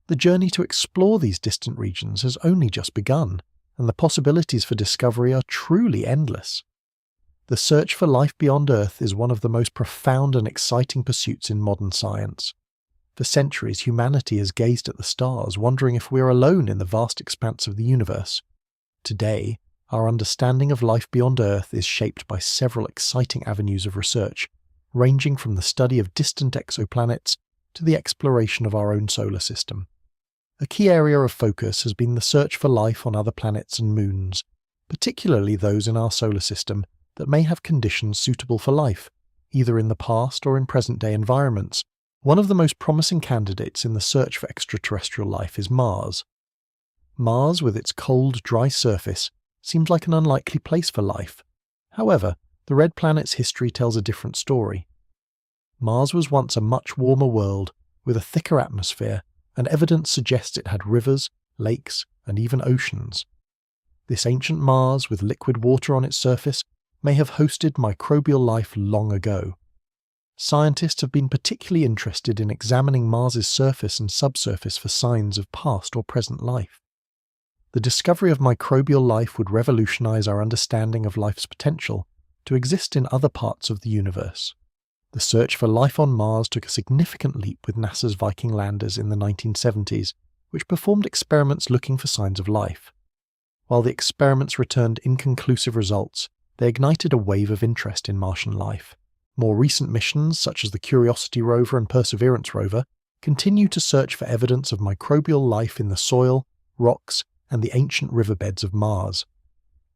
The journey to explore these distant regions has only just begun, and the possibilities for discovery are truly endless. The search for life beyond Earth is one of the most profound and exciting pursuits in modern science. For centuries, humanity has gazed at the stars, wondering if we are alone in the vast expanse of the universe. Today, our understanding of life beyond Earth is shaped by several exciting avenues of research, ranging from the study of distant exoplanets to the exploration of our own solar system. A key area of focus has been the search for life on other planets and moons, particularly those in our solar system that may have conditions suitable for life, either in the past or in present-day environments. One of the most promising candidates in the search for extraterrestrial life is Mars. Mars, with its cold, dry surface, seems like an unlikely place for life. However, the red planet's history tells a different story. Mars was once a much warmer world, with a thicker atmosphere, and evidence suggests it had rivers, lakes, and even oceans. This ancient Mars, with liquid water on its surface, may have hosted microbial life long ago. Scientists have been particularly interested in examining Mars's surface and subsurface for signs of past or present life. The discovery of microbial life would revolutionize our understanding of life's potential to exist in other parts of the universe. The search for life on Mars took a significant leap with NASA's Viking landers in the 1970s, which performed experiments looking for signs of life. While the experiments returned inconclusive results, they ignited a wave of interest in Martian life. More recent missions, such as the Curiosity rover and Perseverance rover, continue to search for evidence of microbial life in the soil, rocks, and the ancient riverbeds of Mars.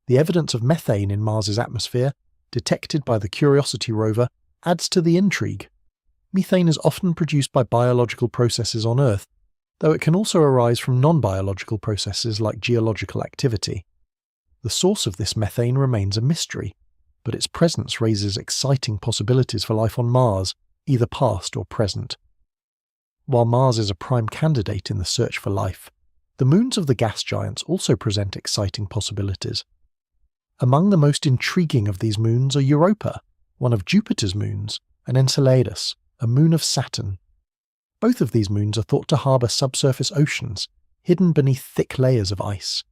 The evidence of methane in Mars's atmosphere, detected by the Curiosity rover, adds to the intrigue. Methane is often produced by biological processes on Earth, though it can also arise from non-biological processes like geological activity. The source of this methane remains a mystery, but its presence raises exciting possibilities for life on Mars, either past or present. While Mars is a prime candidate in the search for life, the moons of the gas giants also present exciting possibilities. Among the most intriguing of these moons are Europa, one of Jupiter's moons, and Enceladus, a moon of Saturn. Both of these moons are thought to harbour subsurface oceans, hidden beneath thick layers of ice.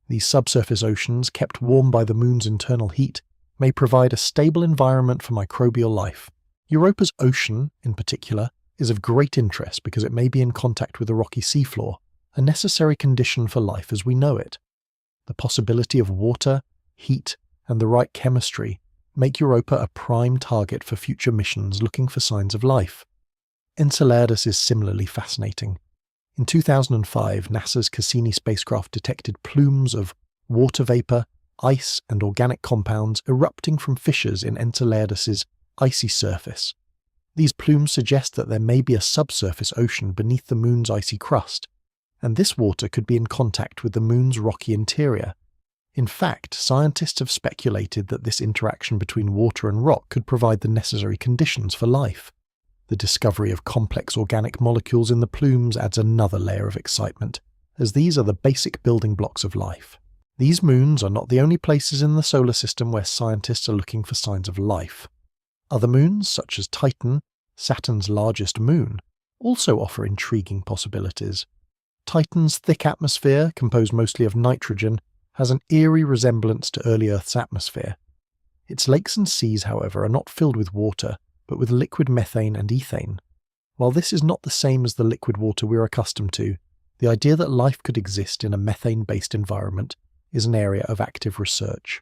These subsurface oceans, kept warm by the moon's internal heat, may provide a stable environment for microbial life. Europa's ocean, in particular, is of great interest because it may be in contact with the rocky seafloor, a necessary condition for life as we know it. The possibility of water, heat, and the right chemistry make Europa a prime target for future missions looking for signs of life. Enceladus is similarly fascinating. In 2005, NASA's Cassini spacecraft detected plumes of water vapor, ice, and organic compounds erupting from fissures in Enceladus's icy surface. These plumes suggest that there may be a subsurface ocean beneath the moon's icy crust, and this water could be in contact with the moon's rocky interior. In fact, scientists have speculated that this interaction between water and rock could provide the necessary conditions for life. The discovery of complex organic molecules in the plumes adds another layer of excitement, as these are the basic building blocks of life. These moons are not the only places in the solar system where scientists are looking for signs of life. Other moons, such as Titan, Saturn's largest moon, also offer intriguing possibilities. Titan's thick atmosphere, composed mostly of nitrogen, has an eerie resemblance to early Earth's atmosphere. Its lakes and seas, however, are not filled with water, but with liquid methane and ethane. While this is not the same as the liquid water we're accustomed to, the idea that life could exist in a methane-based environment is an area of active research.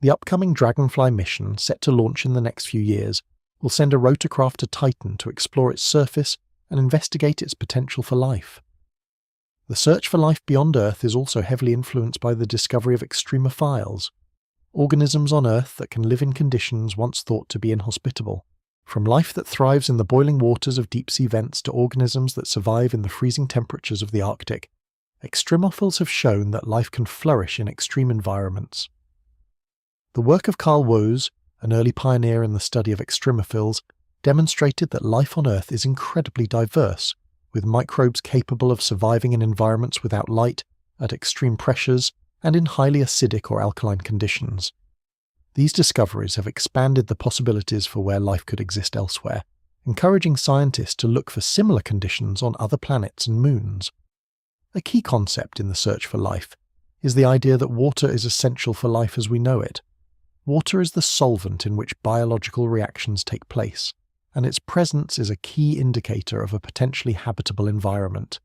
The upcoming Dragonfly mission, set to launch in the next few years, will send a rotorcraft to Titan to explore its surface and investigate its potential for life. The search for life beyond Earth is also heavily influenced by the discovery of extremophiles, organisms on Earth that can live in conditions once thought to be inhospitable. From life that thrives in the boiling waters of deep-sea vents to organisms that survive in the freezing temperatures of the Arctic, extremophiles have shown that life can flourish in extreme environments. The work of Carl Woese, an early pioneer in the study of extremophiles, demonstrated that life on Earth is incredibly diverse, with microbes capable of surviving in environments without light, at extreme pressures, and in highly acidic or alkaline conditions. These discoveries have expanded the possibilities for where life could exist elsewhere, encouraging scientists to look for similar conditions on other planets and moons. A key concept in the search for life is the idea that water is essential for life as we know it. Water is the solvent in which biological reactions take place, and its presence is a key indicator of a potentially habitable environment.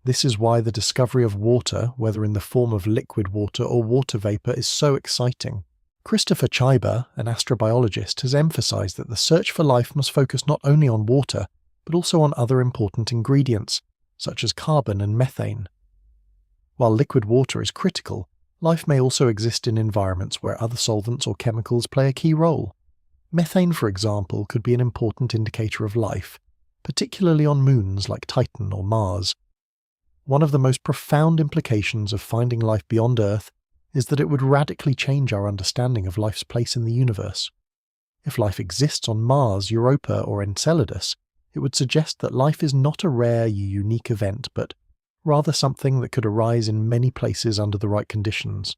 This is why the discovery of water, whether in the form of liquid water or water vapor, is so exciting. Christopher Chyba, an astrobiologist, has emphasized that the search for life must focus not only on water, but also on other important ingredients, such as carbon and methane. While liquid water is critical, life may also exist in environments where other solvents or chemicals play a key role. Methane, for example, could be an important indicator of life, particularly on moons like Titan or Mars. One of the most profound implications of finding life beyond Earth is that it would radically change our understanding of life's place in the universe. If life exists on Mars, Europa, or Enceladus, it would suggest that life is not a rare, unique event, but rather something that could arise in many places under the right conditions.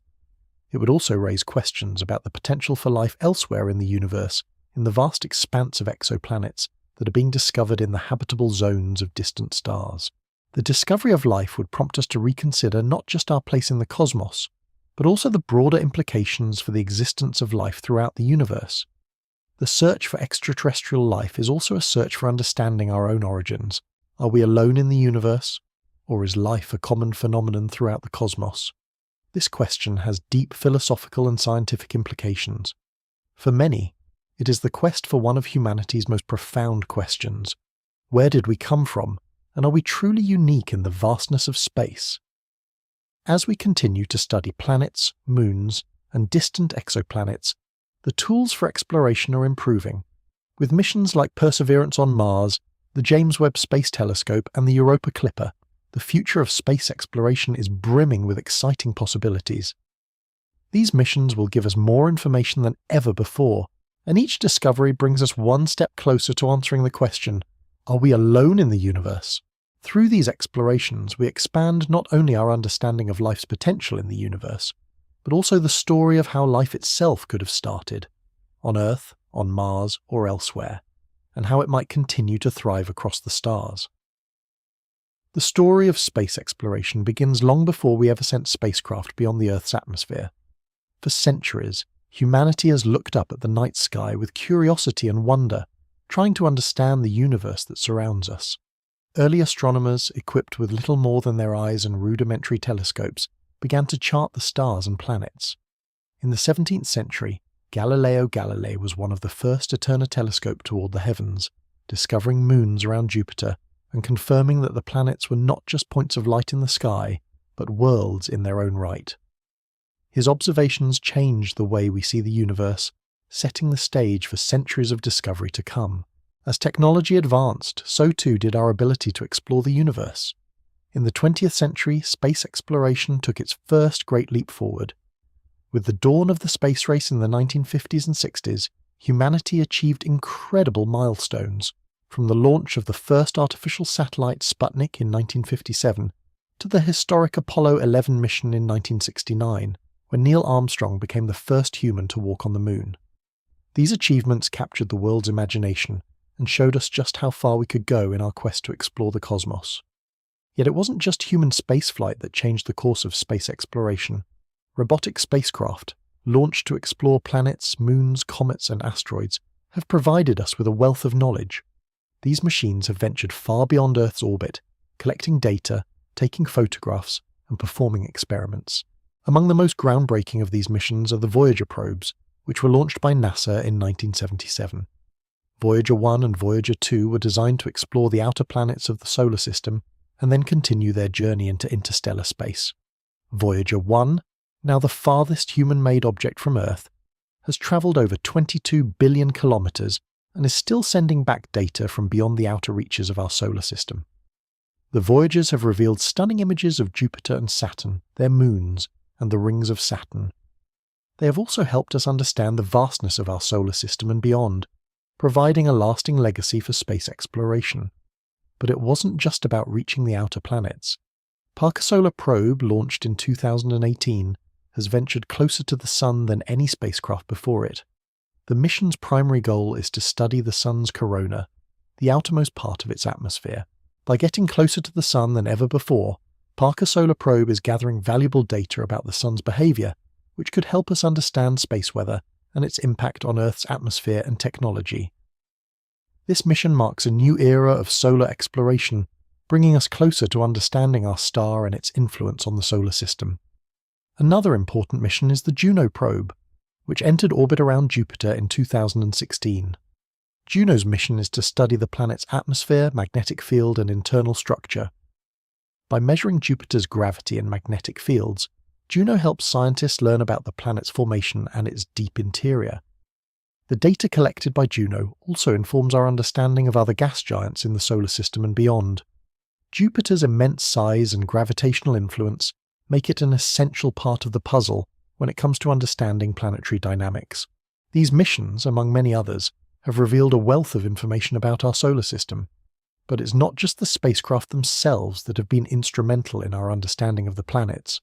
It would also raise questions about the potential for life elsewhere in the universe, in the vast expanse of exoplanets that are being discovered in the habitable zones of distant stars. The discovery of life would prompt us to reconsider not just our place in the cosmos, but also the broader implications for the existence of life throughout the universe. The search for extraterrestrial life is also a search for understanding our own origins. Are we alone in the universe, or is life a common phenomenon throughout the cosmos? This question has deep philosophical and scientific implications. For many, it is the quest for one of humanity's most profound questions. Where did we come from, and are we truly unique in the vastness of space? As we continue to study planets, moons, and distant exoplanets, the tools for exploration are improving. With missions like Perseverance on Mars, the James Webb Space Telescope and the Europa Clipper, the future of space exploration is brimming with exciting possibilities. These missions will give us more information than ever before, and each discovery brings us one step closer to answering the question, are we alone in the universe? Through these explorations, we expand not only our understanding of life's potential in the universe, but also the story of how life itself could have started, on Earth, on Mars, or elsewhere, and how it might continue to thrive across the stars. The story of space exploration begins long before we ever sent spacecraft beyond the Earth's atmosphere. For centuries, humanity has looked up at the night sky with curiosity and wonder, trying to understand the universe that surrounds us. Early astronomers, equipped with little more than their eyes and rudimentary telescopes, began to chart the stars and planets. In the 17th century, Galileo Galilei was one of the first to turn a telescope toward the heavens, discovering moons around Jupiter and confirming that the planets were not just points of light in the sky, but worlds in their own right. His observations changed the way we see the universe, setting the stage for centuries of discovery to come. As technology advanced, so too did our ability to explore the universe. In the 20th century, space exploration took its first great leap forward. With the dawn of the space race in the 1950s and 60s, humanity achieved incredible milestones, from the launch of the first artificial satellite Sputnik in 1957 to the historic Apollo 11 mission in 1969, when Neil Armstrong became the first human to walk on the moon. These achievements captured the world's imagination and showed us just how far we could go in our quest to explore the cosmos. Yet it wasn't just human spaceflight that changed the course of space exploration. Robotic spacecraft, launched to explore planets, moons, comets, and asteroids, have provided us with a wealth of knowledge. These machines have ventured far beyond Earth's orbit, collecting data, taking photographs, and performing experiments. Among the most groundbreaking of these missions are the Voyager probes, which were launched by NASA in 1977. Voyager 1 and Voyager 2 were designed to explore the outer planets of the solar system and then continue their journey into interstellar space. Voyager 1, now the farthest human-made object from Earth, has travelled over 22 billion kilometres and is still sending back data from beyond the outer reaches of our solar system. The Voyagers have revealed stunning images of Jupiter and Saturn, their moons, and the rings of Saturn. They have also helped us understand the vastness of our solar system and beyond, providing a lasting legacy for space exploration. But it wasn't just about reaching the outer planets. Parker Solar Probe, launched in 2018, has ventured closer to the Sun than any spacecraft before it. The mission's primary goal is to study the Sun's corona, the outermost part of its atmosphere. By getting closer to the Sun than ever before, Parker Solar Probe is gathering valuable data about the Sun's behaviour, which could help us understand space weather and its impact on Earth's atmosphere and technology. This mission marks a new era of solar exploration, bringing us closer to understanding our star and its influence on the solar system. Another important mission is the Juno probe, which entered orbit around Jupiter in 2016. Juno's mission is to study the planet's atmosphere, magnetic field, and internal structure. By measuring Jupiter's gravity and magnetic fields, Juno helps scientists learn about the planet's formation and its deep interior. The data collected by Juno also informs our understanding of other gas giants in the solar system and beyond. Jupiter's immense size and gravitational influence make it an essential part of the puzzle when it comes to understanding planetary dynamics. These missions, among many others, have revealed a wealth of information about our solar system. But it's not just the spacecraft themselves that have been instrumental in our understanding of the planets.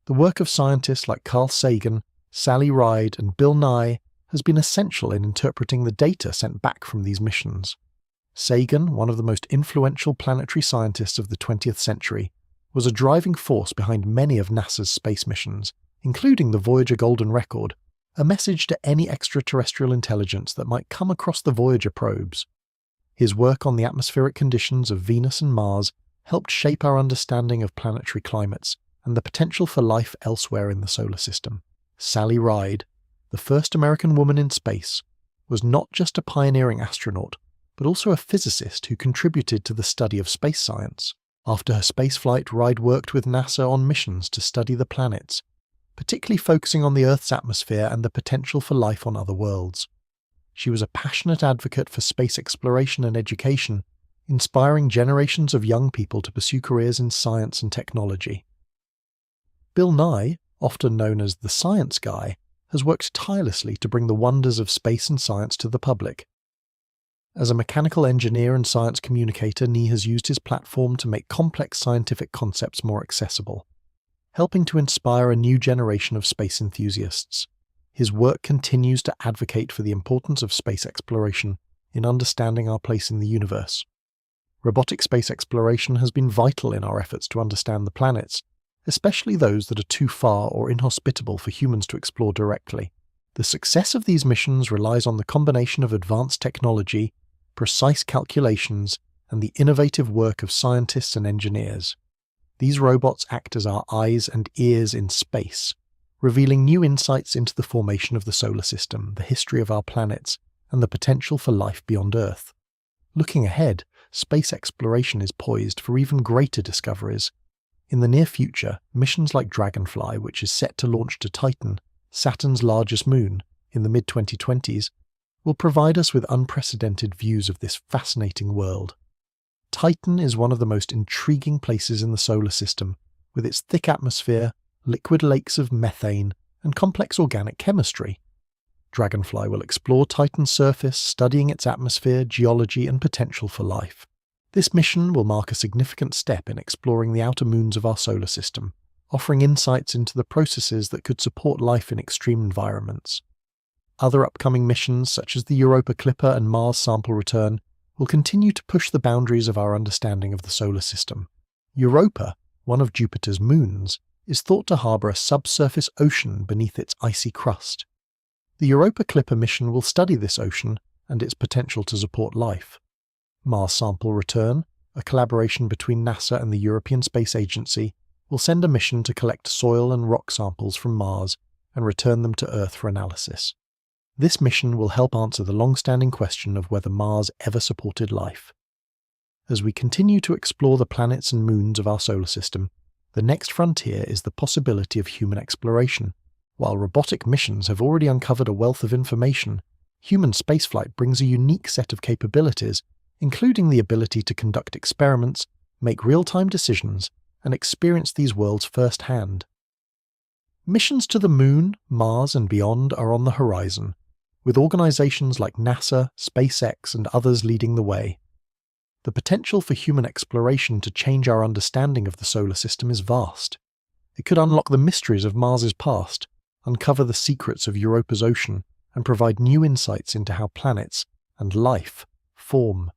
The work of scientists like Carl Sagan, Sally Ride, and Bill Nye has been essential in interpreting the data sent back from these missions. Sagan, one of the most influential planetary scientists of the 20th century, was a driving force behind many of NASA's space missions, including the Voyager Golden Record, a message to any extraterrestrial intelligence that might come across the Voyager probes. His work on the atmospheric conditions of Venus and Mars helped shape our understanding of planetary climates and the potential for life elsewhere in the solar system. Sally Ride, the first American woman in space, was not just a pioneering astronaut, but also a physicist who contributed to the study of space science. After her spaceflight, Ride worked with NASA on missions to study the planets, particularly focusing on the Earth's atmosphere and the potential for life on other worlds. She was a passionate advocate for space exploration and education, inspiring generations of young people to pursue careers in science and technology. Bill Nye, often known as the Science Guy, has worked tirelessly to bring the wonders of space and science to the public. As a mechanical engineer and science communicator, Nye has used his platform to make complex scientific concepts more accessible, helping to inspire a new generation of space enthusiasts. His work continues to advocate for the importance of space exploration in understanding our place in the universe. Robotic space exploration has been vital in our efforts to understand the planets, especially those that are too far or inhospitable for humans to explore directly. The success of these missions relies on the combination of advanced technology, precise calculations, and the innovative work of scientists and engineers. These robots act as our eyes and ears in space, revealing new insights into the formation of the solar system, the history of our planets, and the potential for life beyond Earth. Looking ahead, space exploration is poised for even greater discoveries. In the near future, missions like Dragonfly, which is set to launch to Titan, Saturn's largest moon, in the mid-2020s, will provide us with unprecedented views of this fascinating world. Titan is one of the most intriguing places in the solar system, with its thick atmosphere, liquid lakes of methane, and complex organic chemistry. Dragonfly will explore Titan's surface, studying its atmosphere, geology, and potential for life. This mission will mark a significant step in exploring the outer moons of our solar system, offering insights into the processes that could support life in extreme environments. Other upcoming missions, such as the Europa Clipper and Mars Sample Return, will continue to push the boundaries of our understanding of the solar system. Europa, one of Jupiter's moons, is thought to harbour a subsurface ocean beneath its icy crust. The Europa Clipper mission will study this ocean and its potential to support life. Mars Sample Return, a collaboration between NASA and the European Space Agency, will send a mission to collect soil and rock samples from Mars and return them to Earth for analysis. This mission will help answer the long-standing question of whether Mars ever supported life. As we continue to explore the planets and moons of our solar system, the next frontier is the possibility of human exploration. While robotic missions have already uncovered a wealth of information, human spaceflight brings a unique set of capabilities, including the ability to conduct experiments, make real-time decisions, and experience these worlds firsthand. Missions to the Moon, Mars, and beyond are on the horizon, with organizations like NASA, SpaceX, and others leading the way. The potential for human exploration to change our understanding of the solar system is vast. It could unlock the mysteries of Mars's past, uncover the secrets of Europa's ocean, and provide new insights into how planets and life form.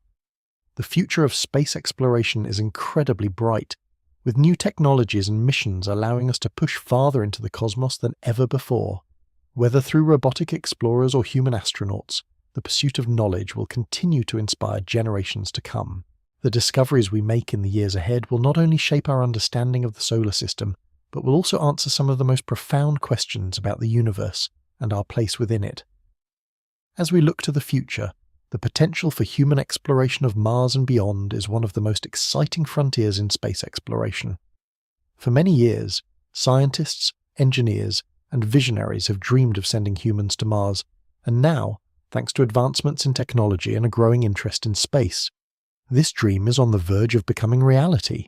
The future of space exploration is incredibly bright, with new technologies and missions allowing us to push farther into the cosmos than ever before. Whether through robotic explorers or human astronauts, the pursuit of knowledge will continue to inspire generations to come. The discoveries we make in the years ahead will not only shape our understanding of the solar system, but will also answer some of the most profound questions about the universe and our place within it. As we look to the future, the potential for human exploration of Mars and beyond is one of the most exciting frontiers in space exploration. For many years, scientists, engineers, and visionaries have dreamed of sending humans to Mars, and now, thanks to advancements in technology and a growing interest in space, this dream is on the verge of becoming reality.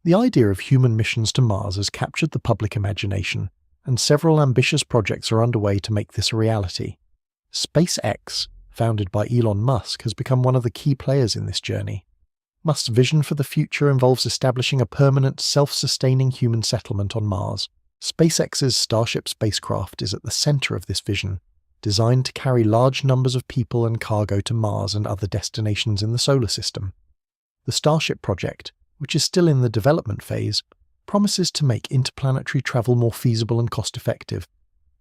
The idea of human missions to Mars has captured the public imagination, and several ambitious projects are underway to make this a reality. SpaceX, founded by Elon Musk, has become one of the key players in this journey. Musk's vision for the future involves establishing a permanent, self-sustaining human settlement on Mars. SpaceX's Starship spacecraft is at the center of this vision, designed to carry large numbers of people and cargo to Mars and other destinations in the solar system. The Starship project, which is still in the development phase, promises to make interplanetary travel more feasible and cost-effective.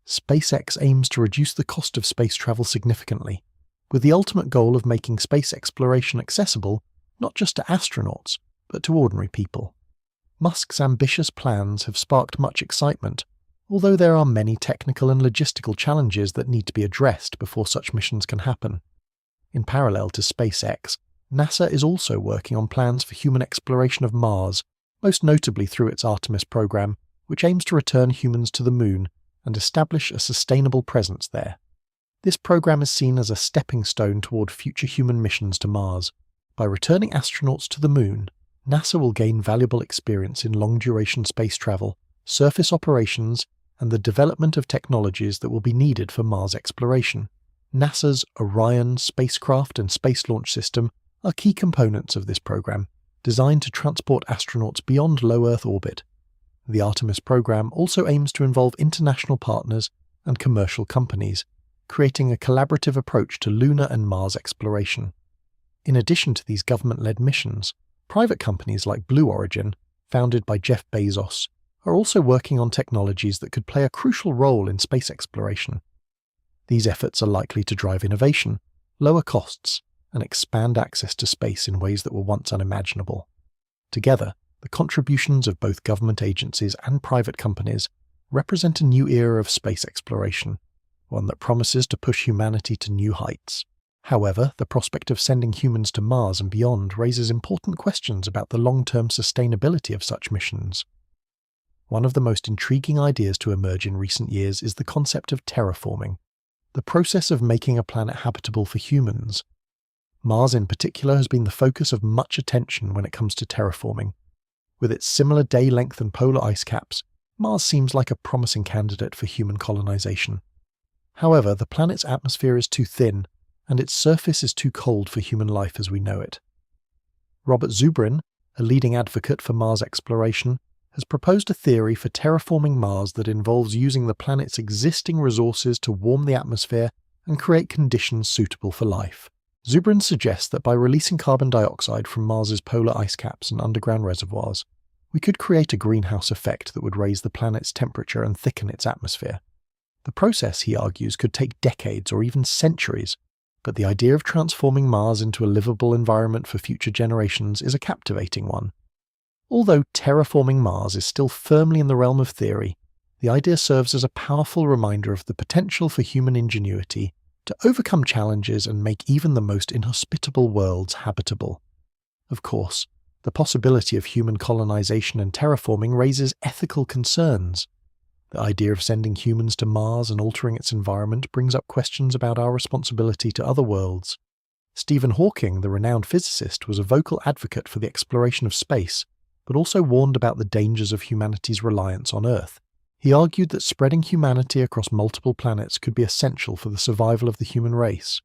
SpaceX aims to reduce the cost of space travel significantly, with the ultimate goal of making space exploration accessible not just to astronauts, but to ordinary people. Musk's ambitious plans have sparked much excitement, although there are many technical and logistical challenges that need to be addressed before such missions can happen. In parallel to SpaceX, NASA is also working on plans for human exploration of Mars, most notably through its Artemis program, which aims to return humans to the Moon and establish a sustainable presence there. This program is seen as a stepping stone toward future human missions to Mars. By returning astronauts to the Moon, NASA will gain valuable experience in long-duration space travel, surface operations, and the development of technologies that will be needed for Mars exploration. NASA's Orion spacecraft and space launch system are key components of this program, designed to transport astronauts beyond low Earth orbit. The Artemis program also aims to involve international partners and commercial companies, creating a collaborative approach to lunar and Mars exploration. In addition to these government-led missions, private companies like Blue Origin, founded by Jeff Bezos, are also working on technologies that could play a crucial role in space exploration. These efforts are likely to drive innovation, lower costs, and expand access to space in ways that were once unimaginable. Together, the contributions of both government agencies and private companies represent a new era of space exploration, one that promises to push humanity to new heights. However, the prospect of sending humans to Mars and beyond raises important questions about the long-term sustainability of such missions. One of the most intriguing ideas to emerge in recent years is the concept of terraforming, the process of making a planet habitable for humans. Mars in particular has been the focus of much attention when it comes to terraforming. With its similar day length and polar ice caps, Mars seems like a promising candidate for human colonization. However, the planet's atmosphere is too thin, and its surface is too cold for human life as we know it. Robert Zubrin, a leading advocate for Mars exploration, has proposed a theory for terraforming Mars that involves using the planet's existing resources to warm the atmosphere and create conditions suitable for life. Zubrin suggests that by releasing carbon dioxide from Mars's polar ice caps and underground reservoirs, we could create a greenhouse effect that would raise the planet's temperature and thicken its atmosphere. The process, he argues, could take decades or even centuries, but the idea of transforming Mars into a livable environment for future generations is a captivating one. Although terraforming Mars is still firmly in the realm of theory, the idea serves as a powerful reminder of the potential for human ingenuity to overcome challenges and make even the most inhospitable worlds habitable. Of course, the possibility of human colonization and terraforming raises ethical concerns. The idea of sending humans to Mars and altering its environment brings up questions about our responsibility to other worlds. Stephen Hawking, the renowned physicist, was a vocal advocate for the exploration of space, but also warned about the dangers of humanity's reliance on Earth. He argued that spreading humanity across multiple planets could be essential for the survival of the human race.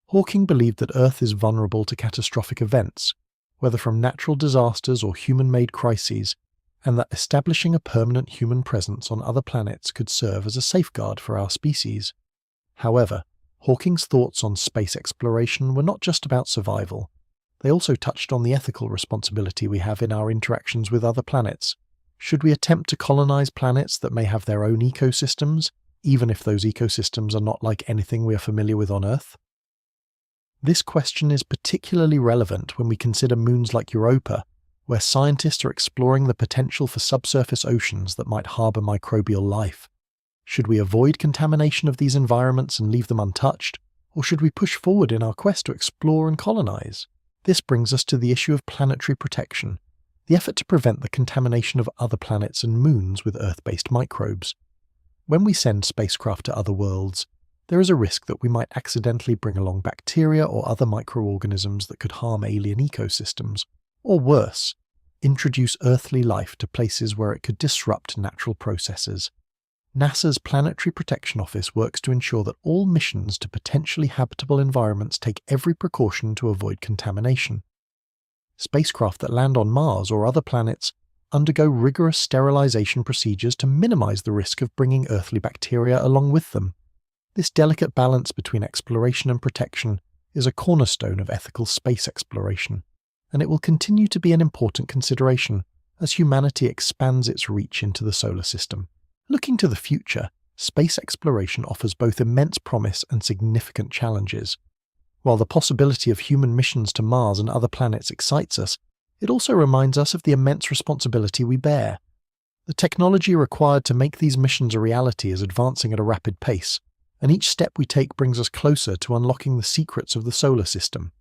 Hawking believed that Earth is vulnerable to catastrophic events, whether from natural disasters or human-made crises, and that establishing a permanent human presence on other planets could serve as a safeguard for our species. However, Hawking's thoughts on space exploration were not just about survival. They also touched on the ethical responsibility we have in our interactions with other planets. Should we attempt to colonize planets that may have their own ecosystems, even if those ecosystems are not like anything we are familiar with on Earth? This question is particularly relevant when we consider moons like Europa, where scientists are exploring the potential for subsurface oceans that might harbor microbial life. Should we avoid contamination of these environments and leave them untouched, or should we push forward in our quest to explore and colonize? This brings us to the issue of planetary protection, the effort to prevent the contamination of other planets and moons with Earth-based microbes. When we send spacecraft to other worlds, there is a risk that we might accidentally bring along bacteria or other microorganisms that could harm alien ecosystems, or worse, introduce earthly life to places where it could disrupt natural processes. NASA's Planetary Protection Office works to ensure that all missions to potentially habitable environments take every precaution to avoid contamination. Spacecraft that land on Mars or other planets undergo rigorous sterilization procedures to minimize the risk of bringing earthly bacteria along with them. This delicate balance between exploration and protection is a cornerstone of ethical space exploration, and it will continue to be an important consideration as humanity expands its reach into the solar system. Looking to the future, space exploration offers both immense promise and significant challenges. While the possibility of human missions to Mars and other planets excites us, it also reminds us of the immense responsibility we bear. The technology required to make these missions a reality is advancing at a rapid pace, and each step we take brings us closer to unlocking the secrets of the solar system.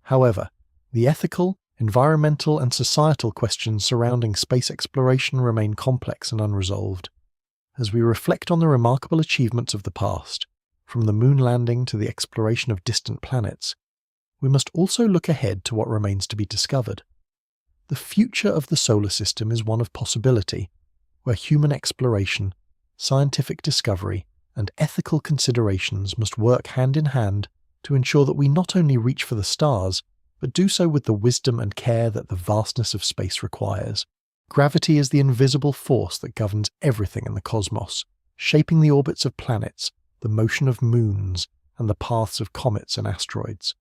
However, the ethical, environmental, and societal questions surrounding space exploration remain complex and unresolved. As we reflect on the remarkable achievements of the past, from the moon landing to the exploration of distant planets, we must also look ahead to what remains to be discovered. The future of the solar system is one of possibility, where human exploration, scientific discovery, and ethical considerations must work hand in hand to ensure that we not only reach for the stars, but do so with the wisdom and care that the vastness of space requires. Gravity is the invisible force that governs everything in the cosmos, shaping the orbits of planets, the motion of moons, and the paths of comets and asteroids.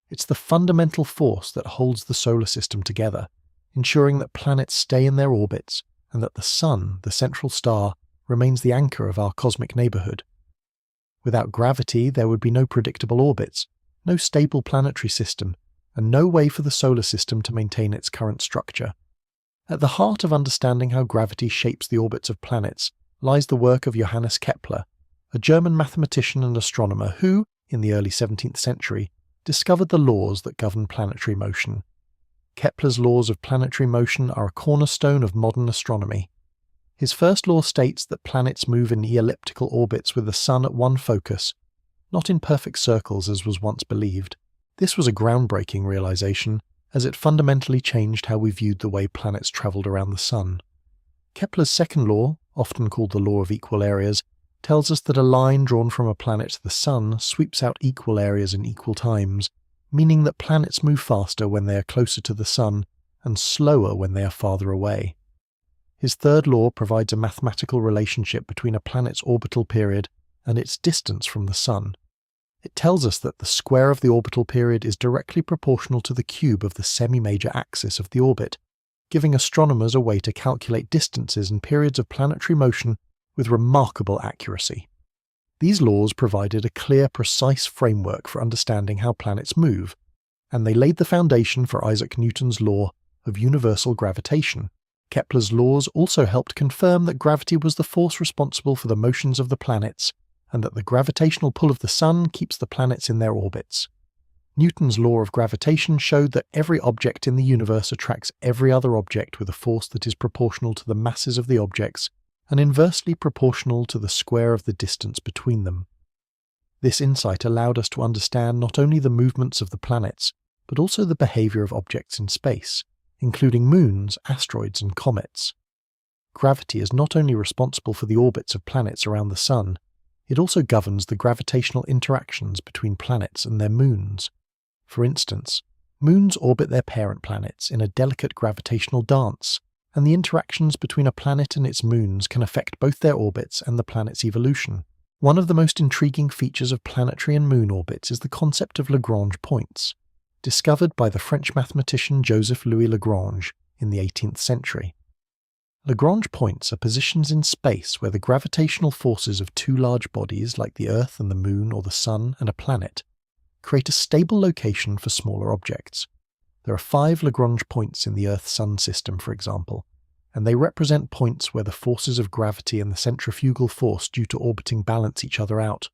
It's the fundamental force that holds the solar system together, ensuring that planets stay in their orbits and that the Sun, the central star, remains the anchor of our cosmic neighborhood. Without gravity, there would be no predictable orbits, no stable planetary system, and no way for the solar system to maintain its current structure. At the heart of understanding how gravity shapes the orbits of planets lies the work of Johannes Kepler, a German mathematician and astronomer who, in the early 17th century, discovered the laws that govern planetary motion. Kepler's laws of planetary motion are a cornerstone of modern astronomy. His first law states that planets move in elliptical orbits with the Sun at one focus, not in perfect circles as was once believed. This was a groundbreaking realization, as it fundamentally changed how we viewed the way planets travelled around the Sun. Kepler's second law, often called the law of equal areas, tells us that a line drawn from a planet to the Sun sweeps out equal areas in equal times, meaning that planets move faster when they are closer to the Sun and slower when they are farther away. His third law provides a mathematical relationship between a planet's orbital period and its distance from the Sun. It tells us that the square of the orbital period is directly proportional to the cube of the semi-major axis of the orbit, giving astronomers a way to calculate distances and periods of planetary motion with remarkable accuracy. These laws provided a clear, precise framework for understanding how planets move, and they laid the foundation for Isaac Newton's law of universal gravitation. Kepler's laws also helped confirm that gravity was the force responsible for the motions of the planets, and that the gravitational pull of the Sun keeps the planets in their orbits. Newton's law of gravitation showed that every object in the universe attracts every other object with a force that is proportional to the masses of the objects and inversely proportional to the square of the distance between them. This insight allowed us to understand not only the movements of the planets, but also the behavior of objects in space, including moons, asteroids, and comets. Gravity is not only responsible for the orbits of planets around the Sun, it also governs the gravitational interactions between planets and their moons. For instance, moons orbit their parent planets in a delicate gravitational dance, and the interactions between a planet and its moons can affect both their orbits and the planet's evolution. One of the most intriguing features of planetary and moon orbits is the concept of Lagrange points, discovered by the French mathematician Joseph-Louis Lagrange in the 18th century. Lagrange points are positions in space where the gravitational forces of two large bodies like the Earth and the Moon or the Sun and a planet create a stable location for smaller objects. There are 5 Lagrange points in the Earth-Sun system, for example, and they represent points where the forces of gravity and the centrifugal force due to orbiting balance each other out.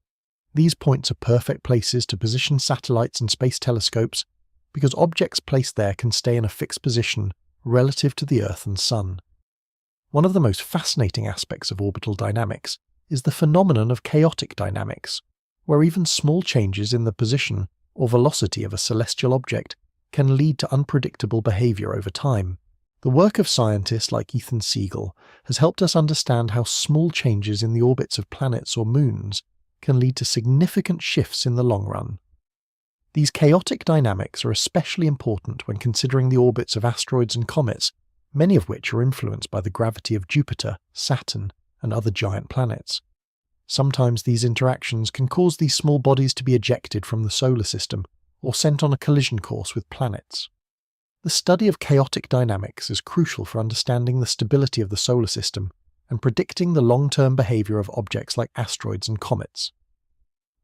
These points are perfect places to position satellites and space telescopes because objects placed there can stay in a fixed position relative to the Earth and Sun. One of the most fascinating aspects of orbital dynamics is the phenomenon of chaotic dynamics, where even small changes in the position or velocity of a celestial object can lead to unpredictable behavior over time. The work of scientists like Ethan Siegel has helped us understand how small changes in the orbits of planets or moons can lead to significant shifts in the long run. These chaotic dynamics are especially important when considering the orbits of asteroids and comets, many of which are influenced by the gravity of Jupiter, Saturn, and other giant planets. Sometimes these interactions can cause these small bodies to be ejected from the solar system or sent on a collision course with planets. The study of chaotic dynamics is crucial for understanding the stability of the solar system and predicting the long-term behavior of objects like asteroids and comets.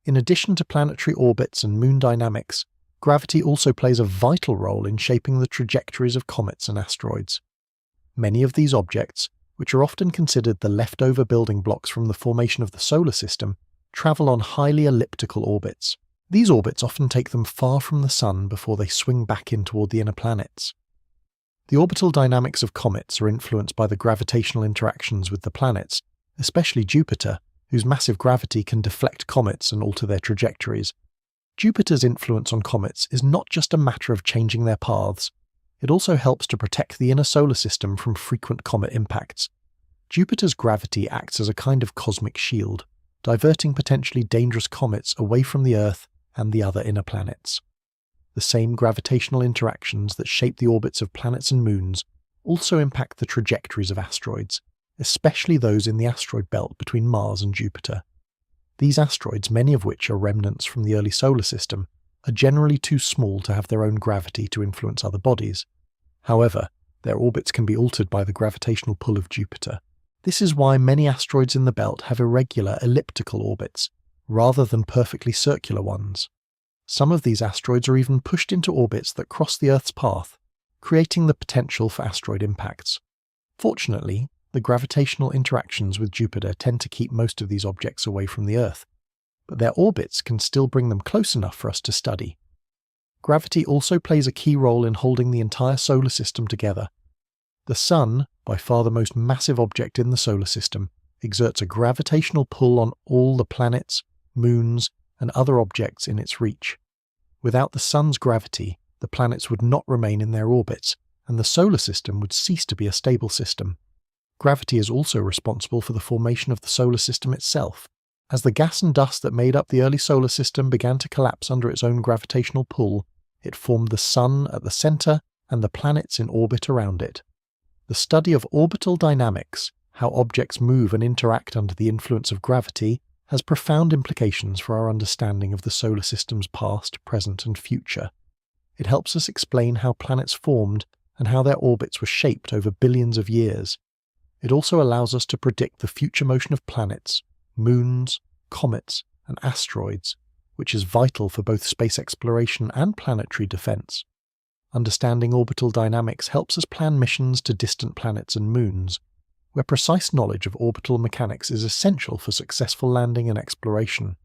In addition to planetary orbits and moon dynamics, gravity also plays a vital role in shaping the trajectories of comets and asteroids. Many of these objects, which are often considered the leftover building blocks from the formation of the solar system, travel on highly elliptical orbits. These orbits often take them far from the Sun before they swing back in toward the inner planets. The orbital dynamics of comets are influenced by the gravitational interactions with the planets, especially Jupiter, whose massive gravity can deflect comets and alter their trajectories. Jupiter's influence on comets is not just a matter of changing their paths, it also helps to protect the inner solar system from frequent comet impacts. Jupiter's gravity acts as a kind of cosmic shield, diverting potentially dangerous comets away from the Earth and the other inner planets. The same gravitational interactions that shape the orbits of planets and moons also impact the trajectories of asteroids, especially those in the asteroid belt between Mars and Jupiter. These asteroids, many of which are remnants from the early solar system, are generally too small to have their own gravity to influence other bodies. However, their orbits can be altered by the gravitational pull of Jupiter. This is why many asteroids in the belt have irregular elliptical orbits, rather than perfectly circular ones. Some of these asteroids are even pushed into orbits that cross the Earth's path, creating the potential for asteroid impacts. Fortunately, the gravitational interactions with Jupiter tend to keep most of these objects away from the Earth, but their orbits can still bring them close enough for us to study. Gravity also plays a key role in holding the entire solar system together. The Sun, by far the most massive object in the solar system, exerts a gravitational pull on all the planets, moons, and other objects in its reach. Without the Sun's gravity, the planets would not remain in their orbits, and the solar system would cease to be a stable system. Gravity is also responsible for the formation of the solar system itself. As the gas and dust that made up the early solar system began to collapse under its own gravitational pull, it formed the Sun at the center and the planets in orbit around it. The study of orbital dynamics, how objects move and interact under the influence of gravity, has profound implications for our understanding of the solar system's past, present, and future. It helps us explain how planets formed and how their orbits were shaped over billions of years. It also allows us to predict the future motion of planets, moons, comets, and asteroids, which is vital for both space exploration and planetary defense. Understanding orbital dynamics helps us plan missions to distant planets and moons, where precise knowledge of orbital mechanics is essential for successful landing and exploration.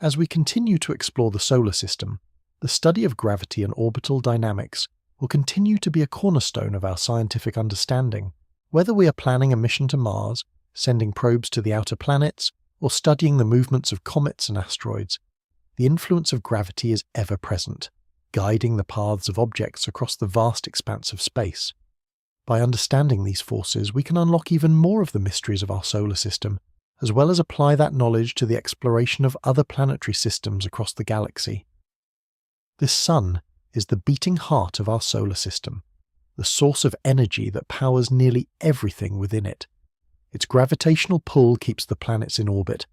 As we continue to explore the solar system, the study of gravity and orbital dynamics will continue to be a cornerstone of our scientific understanding. Whether we are planning a mission to Mars, sending probes to the outer planets, or studying the movements of comets and asteroids, the influence of gravity is ever present, guiding the paths of objects across the vast expanse of space. By understanding these forces, we can unlock even more of the mysteries of our solar system, as well as apply that knowledge to the exploration of other planetary systems across the galaxy. This Sun is the beating heart of our solar system, the source of energy that powers nearly everything within it. Its gravitational pull keeps the planets in orbit,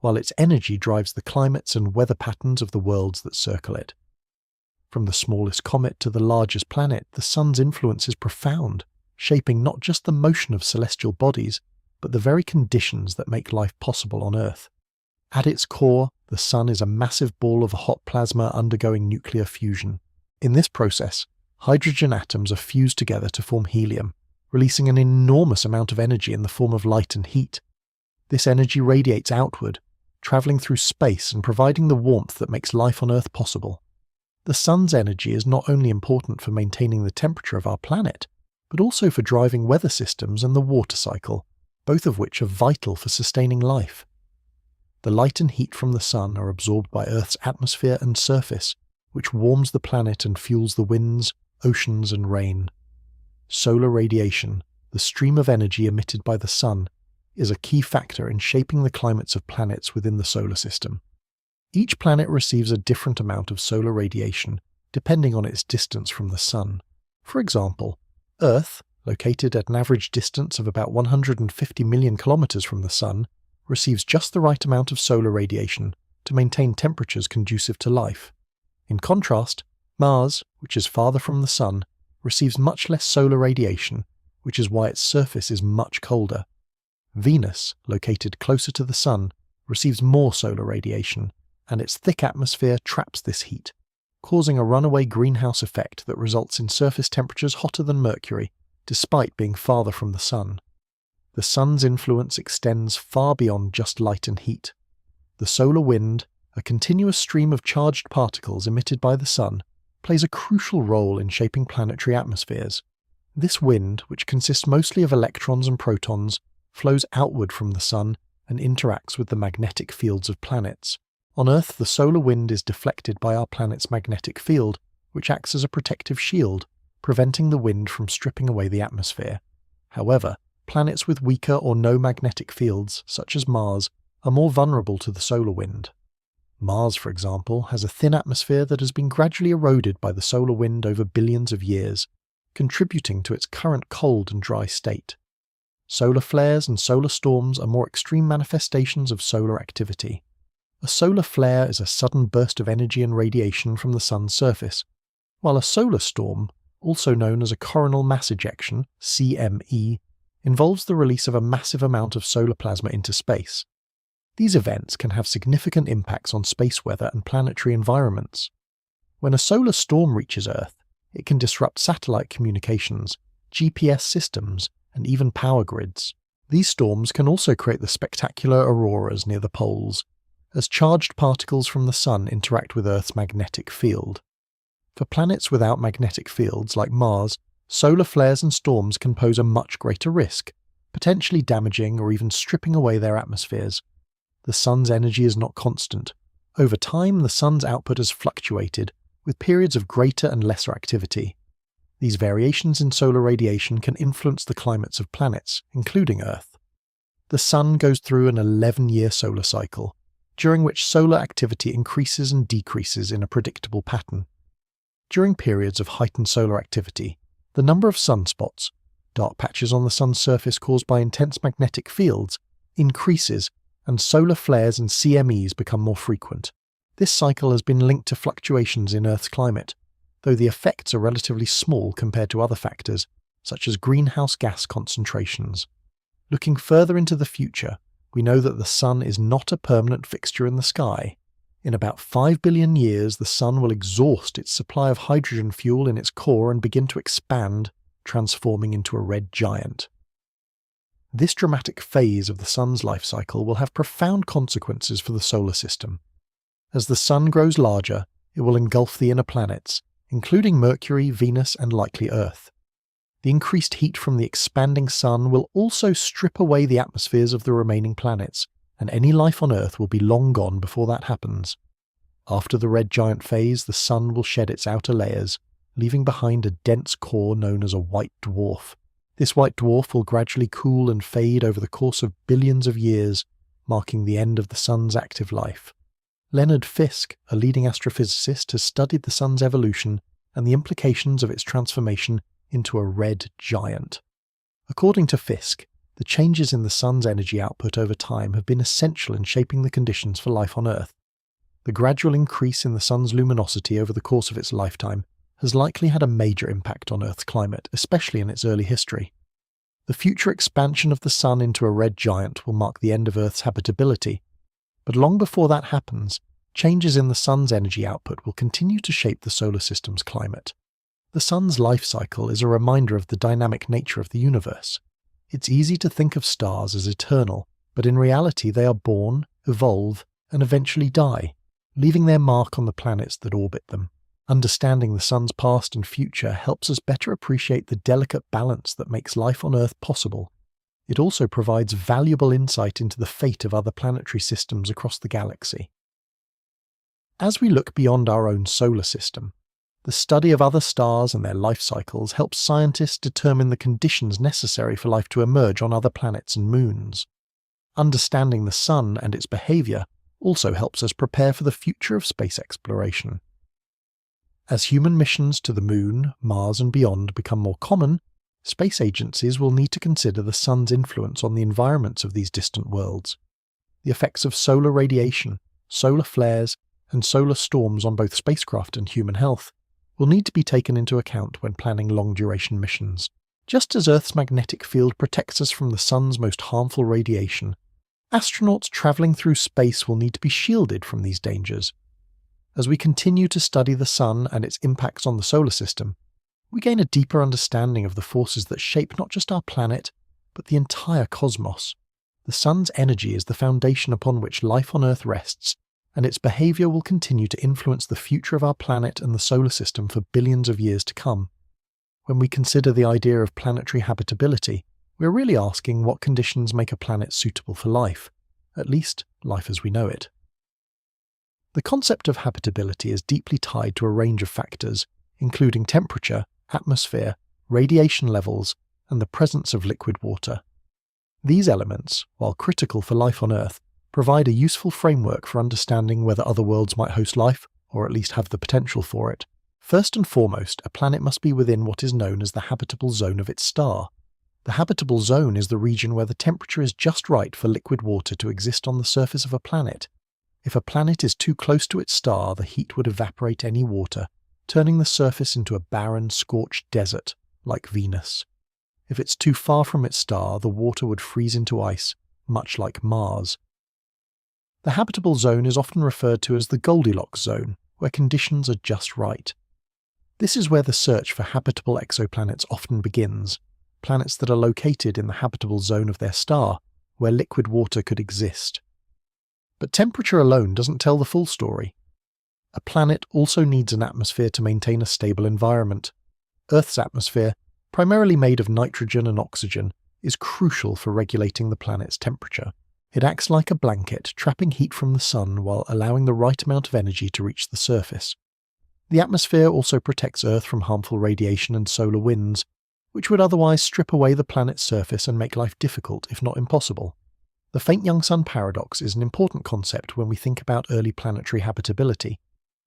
while its energy drives the climates and weather patterns of the worlds that circle it. From the smallest comet to the largest planet, the Sun's influence is profound, shaping not just the motion of celestial bodies, but the very conditions that make life possible on Earth. At its core, the Sun is a massive ball of hot plasma undergoing nuclear fusion. In this process, hydrogen atoms are fused together to form helium, releasing an enormous amount of energy in the form of light and heat. This energy radiates outward, traveling through space and providing the warmth that makes life on Earth possible. The Sun's energy is not only important for maintaining the temperature of our planet, but also for driving weather systems and the water cycle, both of which are vital for sustaining life. The light and heat from the Sun are absorbed by Earth's atmosphere and surface, which warms the planet and fuels the winds, oceans, and rain. Solar radiation, the stream of energy emitted by the Sun, is a key factor in shaping the climates of planets within the solar system. Each planet receives a different amount of solar radiation, depending on its distance from the Sun. For example, Earth, located at an average distance of about 150 million kilometers from the Sun, receives just the right amount of solar radiation to maintain temperatures conducive to life. In contrast, Mars, which is farther from the Sun, receives much less solar radiation, which is why its surface is much colder. Venus, located closer to the Sun, receives more solar radiation, and its thick atmosphere traps this heat, causing a runaway greenhouse effect that results in surface temperatures hotter than Mercury, despite being farther from the Sun. The Sun's influence extends far beyond just light and heat. The solar wind, a continuous stream of charged particles emitted by the Sun, plays a crucial role in shaping planetary atmospheres. This wind, which consists mostly of electrons and protons, flows outward from the Sun and interacts with the magnetic fields of planets, On Earth, the solar wind is deflected by our planet's magnetic field, which acts as a protective shield, preventing the wind from stripping away the atmosphere. However, planets with weaker or no magnetic fields, such as Mars, are more vulnerable to the solar wind. Mars, for example, has a thin atmosphere that has been gradually eroded by the solar wind over billions of years, contributing to its current cold and dry state. Solar flares and solar storms are more extreme manifestations of solar activity. A solar flare is a sudden burst of energy and radiation from the sun's surface, while a solar storm, also known as a coronal mass ejection (CME), involves the release of a massive amount of solar plasma into space. These events can have significant impacts on space weather and planetary environments. When a solar storm reaches Earth, it can disrupt satellite communications, GPS systems, and even power grids. These storms can also create the spectacular auroras near the poles, as charged particles from the Sun interact with Earth's magnetic field. For planets without magnetic fields, like Mars, solar flares and storms can pose a much greater risk, potentially damaging or even stripping away their atmospheres. The Sun's energy is not constant. Over time, the Sun's output has fluctuated, with periods of greater and lesser activity. These variations in solar radiation can influence the climates of planets, including Earth. The Sun goes through an 11-year solar cycle, during which solar activity increases and decreases in a predictable pattern. During periods of heightened solar activity, the number of sunspots, dark patches on the Sun's surface caused by intense magnetic fields, increases, and solar flares and CMEs become more frequent. This cycle has been linked to fluctuations in Earth's climate, though the effects are relatively small compared to other factors, such as greenhouse gas concentrations. Looking further into the future, we know that the Sun is not a permanent fixture in the sky. In about 5 billion years, the Sun will exhaust its supply of hydrogen fuel in its core and begin to expand, transforming into a red giant. This dramatic phase of the Sun's life cycle will have profound consequences for the solar system. As the Sun grows larger, it will engulf the inner planets, including Mercury, Venus, and likely Earth. The increased heat from the expanding Sun will also strip away the atmospheres of the remaining planets, and any life on Earth will be long gone before that happens. After the red giant phase, the Sun will shed its outer layers, leaving behind a dense core known as a white dwarf. This white dwarf will gradually cool and fade over the course of billions of years, marking the end of the Sun's active life. Leonard Fisk, a leading astrophysicist, has studied the Sun's evolution and the implications of its transformation into a red giant. According to Fisk, the changes in the Sun's energy output over time have been essential in shaping the conditions for life on Earth. The gradual increase in the Sun's luminosity over the course of its lifetime has likely had a major impact on Earth's climate, especially in its early history. The future expansion of the Sun into a red giant will mark the end of Earth's habitability, but long before that happens, changes in the Sun's energy output will continue to shape the solar system's climate. The Sun's life cycle is a reminder of the dynamic nature of the universe. It's easy to think of stars as eternal, but in reality they are born, evolve, and eventually die, leaving their mark on the planets that orbit them. Understanding the Sun's past and future helps us better appreciate the delicate balance that makes life on Earth possible. It also provides valuable insight into the fate of other planetary systems across the galaxy. As we look beyond our own solar system, the study of other stars and their life cycles helps scientists determine the conditions necessary for life to emerge on other planets and moons. Understanding the Sun and its behavior also helps us prepare for the future of space exploration. As human missions to the Moon, Mars, and beyond become more common, space agencies will need to consider the Sun's influence on the environments of these distant worlds. The effects of solar radiation, solar flares, and solar storms on both spacecraft and human health will need to be taken into account when planning long-duration missions. Just as Earth's magnetic field protects us from the Sun's most harmful radiation, astronauts travelling through space will need to be shielded from these dangers. As we continue to study the Sun and its impacts on the solar system, we gain a deeper understanding of the forces that shape not just our planet, but the entire cosmos. The Sun's energy is the foundation upon which life on Earth rests, and its behaviour will continue to influence the future of our planet and the solar system for billions of years to come. When we consider the idea of planetary habitability, we're really asking what conditions make a planet suitable for life, at least life as we know it. The concept of habitability is deeply tied to a range of factors, including temperature, atmosphere, radiation levels, and the presence of liquid water. These elements, while critical for life on Earth, provide a useful framework for understanding whether other worlds might host life, or at least have the potential for it. First and foremost, a planet must be within what is known as the habitable zone of its star. The habitable zone is the region where the temperature is just right for liquid water to exist on the surface of a planet. If a planet is too close to its star, the heat would evaporate any water, turning the surface into a barren, scorched desert, like Venus. If it's too far from its star, the water would freeze into ice, much like Mars. The habitable zone is often referred to as the Goldilocks zone, where conditions are just right. This is where the search for habitable exoplanets often begins, planets that are located in the habitable zone of their star, where liquid water could exist. But temperature alone doesn't tell the full story. A planet also needs an atmosphere to maintain a stable environment. Earth's atmosphere, primarily made of nitrogen and oxygen, is crucial for regulating the planet's temperature. It acts like a blanket, trapping heat from the sun while allowing the right amount of energy to reach the surface. The atmosphere also protects Earth from harmful radiation and solar winds, which would otherwise strip away the planet's surface and make life difficult, if not impossible. The faint young sun paradox is an important concept when we think about early planetary habitability,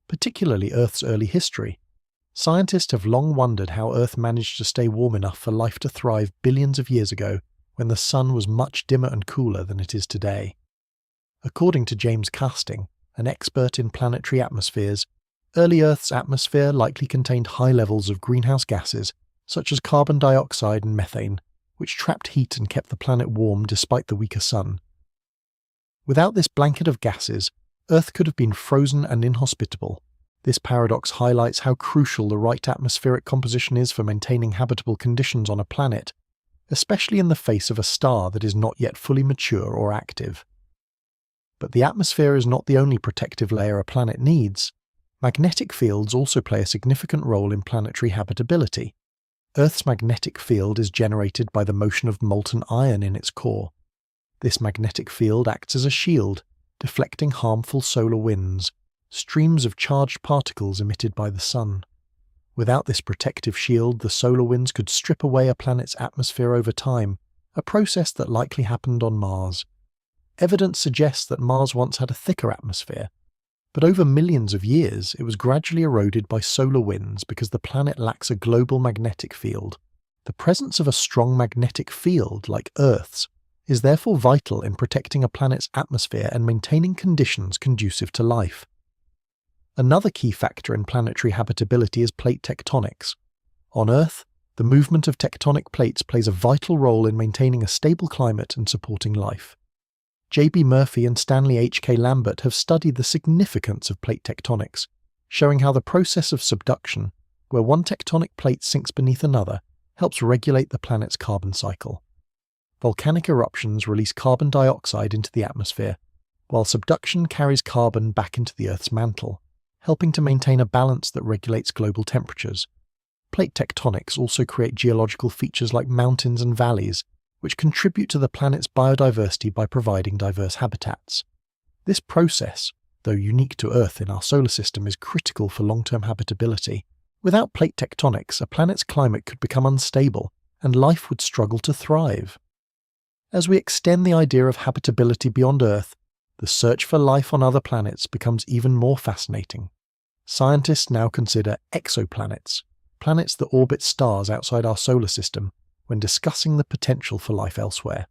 particularly Earth's early history. Scientists have long wondered how Earth managed to stay warm enough for life to thrive billions of years ago, when the sun was much dimmer and cooler than it is today. According to James Casting, an expert in planetary atmospheres, early Earth's atmosphere likely contained high levels of greenhouse gases, such as carbon dioxide and methane, which trapped heat and kept the planet warm despite the weaker sun. Without this blanket of gases, Earth could have been frozen and inhospitable. This paradox highlights how crucial the right atmospheric composition is for maintaining habitable conditions on a planet, especially in the face of a star that is not yet fully mature or active. But the atmosphere is not the only protective layer a planet needs. Magnetic fields also play a significant role in planetary habitability. Earth's magnetic field is generated by the motion of molten iron in its core. This magnetic field acts as a shield, deflecting harmful solar winds, streams of charged particles emitted by the sun. Without this protective shield, the solar winds could strip away a planet's atmosphere over time, a process that likely happened on Mars. Evidence suggests that Mars once had a thicker atmosphere, but over millions of years it was gradually eroded by solar winds because the planet lacks a global magnetic field. The presence of a strong magnetic field, like Earth's, is therefore vital in protecting a planet's atmosphere and maintaining conditions conducive to life. Another key factor in planetary habitability is plate tectonics. On Earth, the movement of tectonic plates plays a vital role in maintaining a stable climate and supporting life. J.B. Murphy and Stanley H.K. Lambert have studied the significance of plate tectonics, showing how the process of subduction, where one tectonic plate sinks beneath another, helps regulate the planet's carbon cycle. Volcanic eruptions release carbon dioxide into the atmosphere, while subduction carries carbon back into the Earth's mantle, helping to maintain a balance that regulates global temperatures. Plate tectonics also create geological features like mountains and valleys, which contribute to the planet's biodiversity by providing diverse habitats. This process, though unique to Earth in our solar system, is critical for long-term habitability. Without plate tectonics, a planet's climate could become unstable, and life would struggle to thrive. As we extend the idea of habitability beyond Earth, the search for life on other planets becomes even more fascinating. Scientists now consider exoplanets, planets that orbit stars outside our solar system, when discussing the potential for life elsewhere.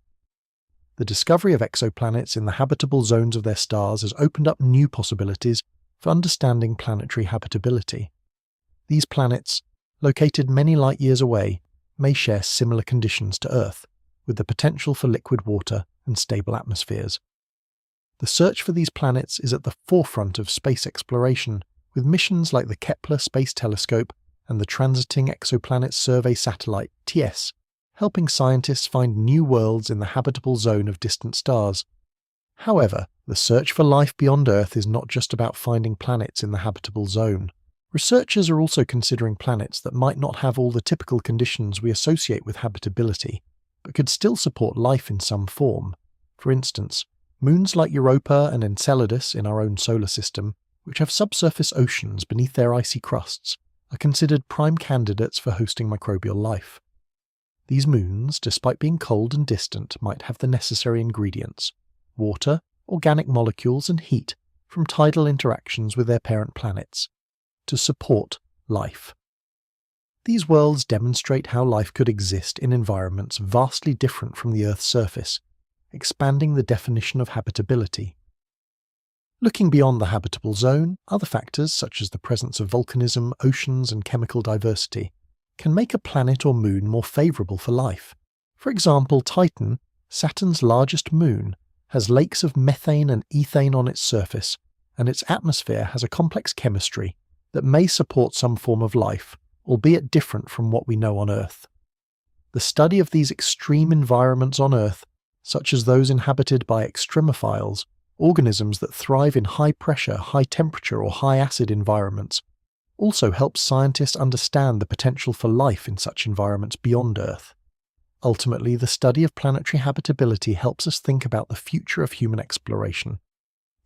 The discovery of exoplanets in the habitable zones of their stars has opened up new possibilities for understanding planetary habitability. These planets, located many light years away, may share similar conditions to Earth, with the potential for liquid water and stable atmospheres. The search for these planets is at the forefront of space exploration, with missions like the Kepler Space Telescope and the Transiting Exoplanet Survey Satellite, TESS, helping scientists find new worlds in the habitable zone of distant stars. However, the search for life beyond Earth is not just about finding planets in the habitable zone. Researchers are also considering planets that might not have all the typical conditions we associate with habitability, but could still support life in some form. For instance, moons like Europa and Enceladus in our own solar system which have subsurface oceans beneath their icy crusts, are considered prime candidates for hosting microbial life. These moons, despite being cold and distant, might have the necessary ingredients: water, organic molecules, and heat from tidal interactions with their parent planets to support life. These worlds demonstrate how life could exist in environments vastly different from the Earth's surface, expanding the definition of habitability. Looking beyond the habitable zone, other factors such as the presence of volcanism, oceans, and chemical diversity can make a planet or moon more favourable for life. For example, Titan, Saturn's largest moon, has lakes of methane and ethane on its surface, and its atmosphere has a complex chemistry that may support some form of life, albeit different from what we know on Earth. The study of these extreme environments on Earth, such as those inhabited by extremophiles, organisms that thrive in high-pressure, high-temperature or high-acid environments, also helps scientists understand the potential for life in such environments beyond Earth. Ultimately, the study of planetary habitability helps us think about the future of human exploration.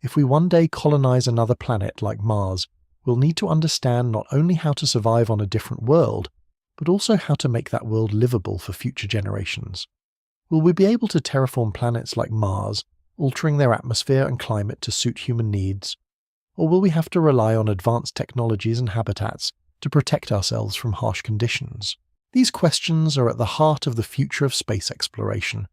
If we one day colonize another planet like Mars, we'll need to understand not only how to survive on a different world, but also how to make that world livable for future generations. Will we be able to terraform planets like Mars, altering their atmosphere and climate to suit human needs? Or will we have to rely on advanced technologies and habitats to protect ourselves from harsh conditions? These questions are at the heart of the future of space exploration.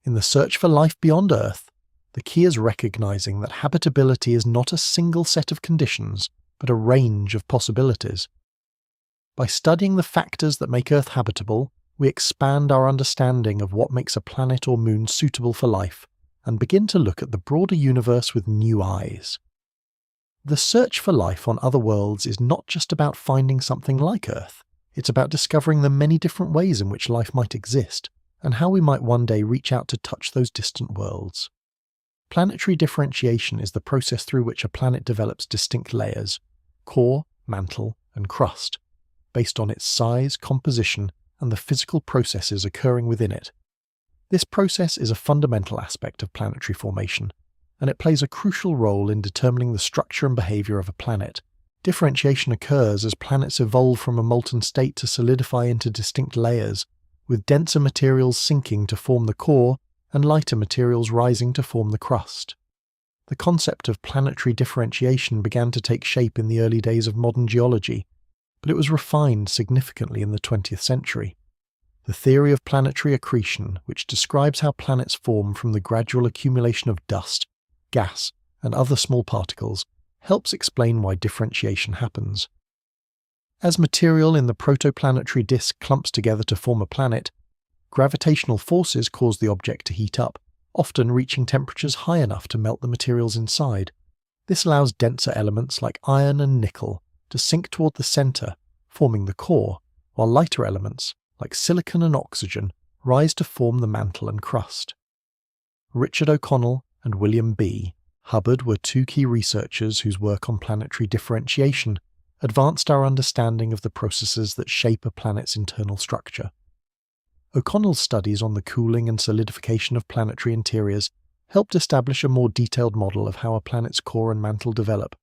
In the search for life beyond Earth, the key is recognizing that habitability is not a single set of conditions, but a range of possibilities. By studying the factors that make Earth habitable, we expand our understanding of what makes a planet or moon suitable for life, and begin to look at the broader universe with new eyes. The search for life on other worlds is not just about finding something like Earth. It's about discovering the many different ways in which life might exist, and how we might one day reach out to touch those distant worlds. Planetary differentiation is the process through which a planet develops distinct layers, core, mantle, and crust, based on its size, composition, and the physical processes occurring within it. This process is a fundamental aspect of planetary formation, and it plays a crucial role in determining the structure and behavior of a planet. Differentiation occurs as planets evolve from a molten state to solidify into distinct layers, with denser materials sinking to form the core and lighter materials rising to form the crust. The concept of planetary differentiation began to take shape in the early days of modern geology, but it was refined significantly in the 20th century. The theory of planetary accretion, which describes how planets form from the gradual accumulation of dust, gas, and other small particles, helps explain why differentiation happens. As material in the protoplanetary disk clumps together to form a planet, gravitational forces cause the object to heat up, often reaching temperatures high enough to melt the materials inside. This allows denser elements like iron and nickel to sink toward the center, forming the core, while lighter elements, like silicon and oxygen, rise to form the mantle and crust. Richard O'Connell and William B. Hubbard were two key researchers whose work on planetary differentiation advanced our understanding of the processes that shape a planet's internal structure. O'Connell's studies on the cooling and solidification of planetary interiors helped establish a more detailed model of how a planet's core and mantle develop.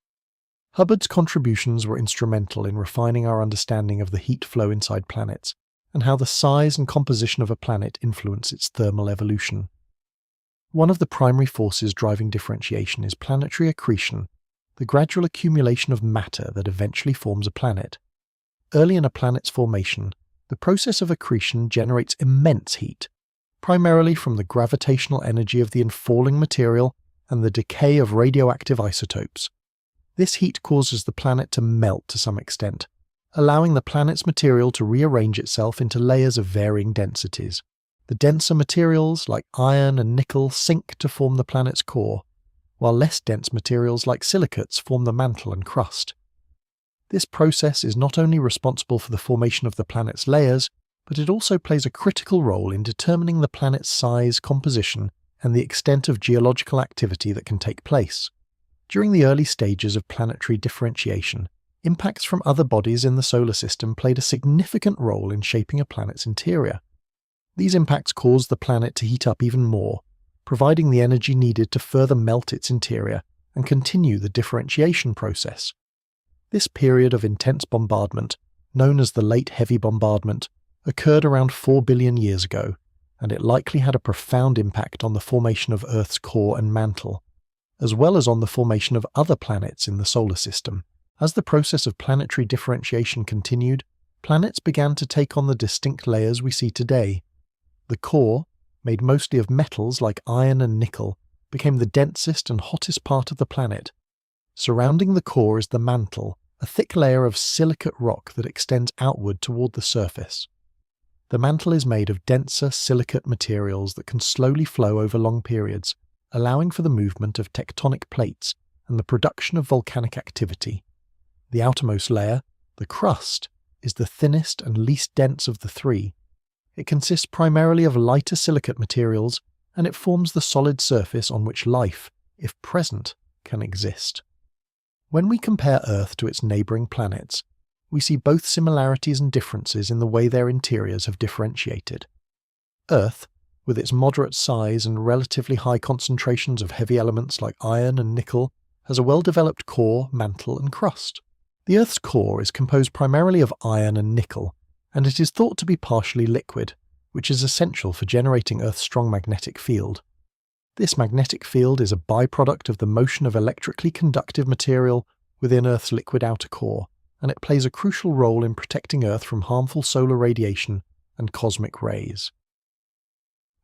Hubbard's contributions were instrumental in refining our understanding of the heat flow inside planets, and how the size and composition of a planet influence its thermal evolution. One of the primary forces driving differentiation is planetary accretion, the gradual accumulation of matter that eventually forms a planet. Early in a planet's formation, the process of accretion generates immense heat, primarily from the gravitational energy of the infalling material and the decay of radioactive isotopes. This heat causes the planet to melt to some extent, allowing the planet's material to rearrange itself into layers of varying densities. The denser materials, like iron and nickel, sink to form the planet's core, while less dense materials like silicates form the mantle and crust. This process is not only responsible for the formation of the planet's layers, but it also plays a critical role in determining the planet's size, composition, and the extent of geological activity that can take place. During the early stages of planetary differentiation, impacts from other bodies in the solar system played a significant role in shaping a planet's interior. These impacts caused the planet to heat up even more, providing the energy needed to further melt its interior and continue the differentiation process. This period of intense bombardment, known as the Late Heavy Bombardment, occurred around 4 billion years ago, and it likely had a profound impact on the formation of Earth's core and mantle, as well as on the formation of other planets in the solar system. As the process of planetary differentiation continued, planets began to take on the distinct layers we see today. The core, made mostly of metals like iron and nickel, became the densest and hottest part of the planet. Surrounding the core is the mantle, a thick layer of silicate rock that extends outward toward the surface. The mantle is made of denser silicate materials that can slowly flow over long periods, allowing for the movement of tectonic plates and the production of volcanic activity. The outermost layer, the crust, is the thinnest and least dense of the three. It consists primarily of lighter silicate materials, and it forms the solid surface on which life, if present, can exist. When we compare Earth to its neighbouring planets, we see both similarities and differences in the way their interiors have differentiated. Earth, with its moderate size and relatively high concentrations of heavy elements like iron and nickel, has a well-developed core, mantle, and crust. The Earth's core is composed primarily of iron and nickel, and it is thought to be partially liquid, which is essential for generating Earth's strong magnetic field. This magnetic field is a byproduct of the motion of electrically conductive material within Earth's liquid outer core, and it plays a crucial role in protecting Earth from harmful solar radiation and cosmic rays.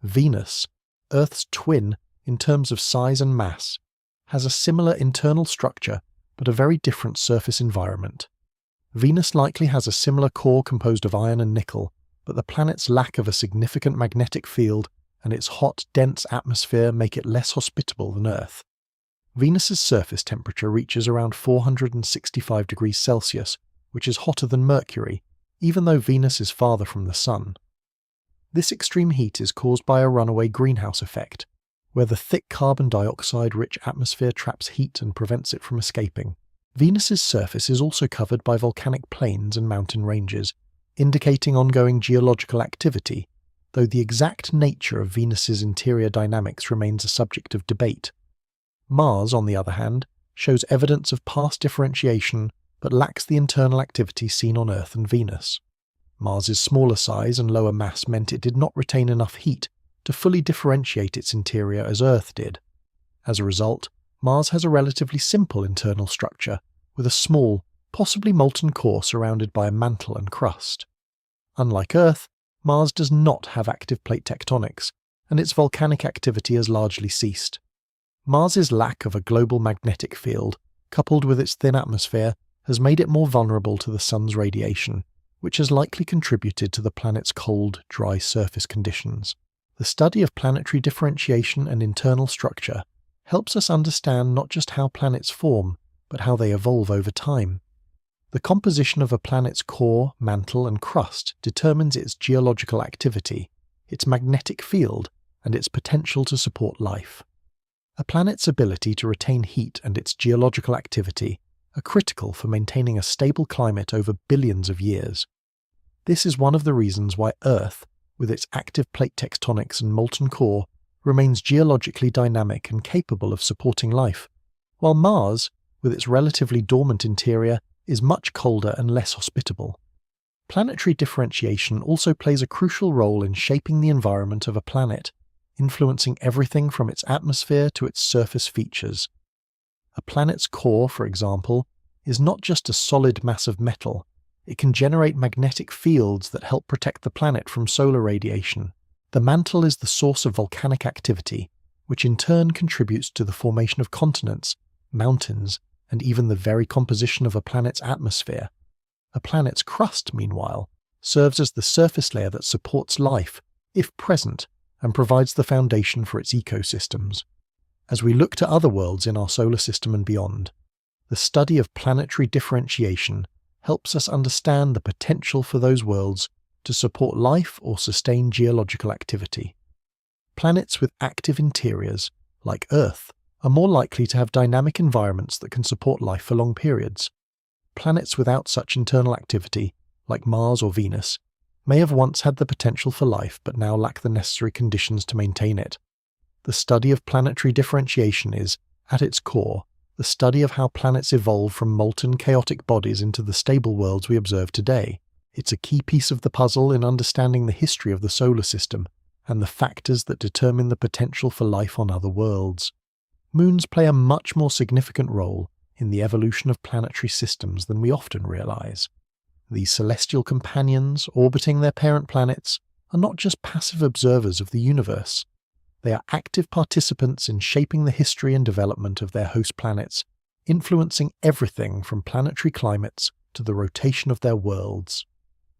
Venus, Earth's twin in terms of size and mass, has a similar internal structure but a very different surface environment. Venus likely has a similar core composed of iron and nickel, but the planet's lack of a significant magnetic field and its hot, dense atmosphere make it less hospitable than Earth. Venus's surface temperature reaches around 465 degrees Celsius, which is hotter than Mercury, even though Venus is farther from the Sun. This extreme heat is caused by a runaway greenhouse effect, where the thick carbon dioxide-rich atmosphere traps heat and prevents it from escaping. Venus's surface is also covered by volcanic plains and mountain ranges, indicating ongoing geological activity, though the exact nature of Venus's interior dynamics remains a subject of debate. Mars, on the other hand, shows evidence of past differentiation but lacks the internal activity seen on Earth and Venus. Mars's smaller size and lower mass meant it did not retain enough heat to fully differentiate its interior as Earth did. As a result, Mars has a relatively simple internal structure, with a small, possibly molten core surrounded by a mantle and crust. Unlike Earth, Mars does not have active plate tectonics, and its volcanic activity has largely ceased. Mars's lack of a global magnetic field, coupled with its thin atmosphere, has made it more vulnerable to the Sun's radiation, which has likely contributed to the planet's cold, dry surface conditions. The study of planetary differentiation and internal structure helps us understand not just how planets form, but how they evolve over time. The composition of a planet's core, mantle, and crust determines its geological activity, its magnetic field, and its potential to support life. A planet's ability to retain heat and its geological activity are critical for maintaining a stable climate over billions of years. This is one of the reasons why Earth, with its active plate tectonics and molten core, remains geologically dynamic and capable of supporting life, while Mars, with its relatively dormant interior, is much colder and less hospitable. Planetary differentiation also plays a crucial role in shaping the environment of a planet, influencing everything from its atmosphere to its surface features. A planet's core, for example, is not just a solid mass of metal. It can generate magnetic fields that help protect the planet from solar radiation. The mantle is the source of volcanic activity, which in turn contributes to the formation of continents, mountains, and even the very composition of a planet's atmosphere. A planet's crust, meanwhile, serves as the surface layer that supports life, if present, and provides the foundation for its ecosystems. As we look to other worlds in our solar system and beyond, the study of planetary differentiation helps us understand the potential for those worlds to support life or sustain geological activity. Planets with active interiors, like Earth, are more likely to have dynamic environments that can support life for long periods. Planets without such internal activity, like Mars or Venus, may have once had the potential for life but now lack the necessary conditions to maintain it. The study of planetary differentiation is, at its core, the study of how planets evolve from molten, chaotic bodies into the stable worlds we observe today. It's a key piece of the puzzle in understanding the history of the solar system and the factors that determine the potential for life on other worlds. Moons play a much more significant role in the evolution of planetary systems than we often realize. These celestial companions orbiting their parent planets are not just passive observers of the universe. They are active participants in shaping the history and development of their host planets, influencing everything from planetary climates to the rotation of their worlds.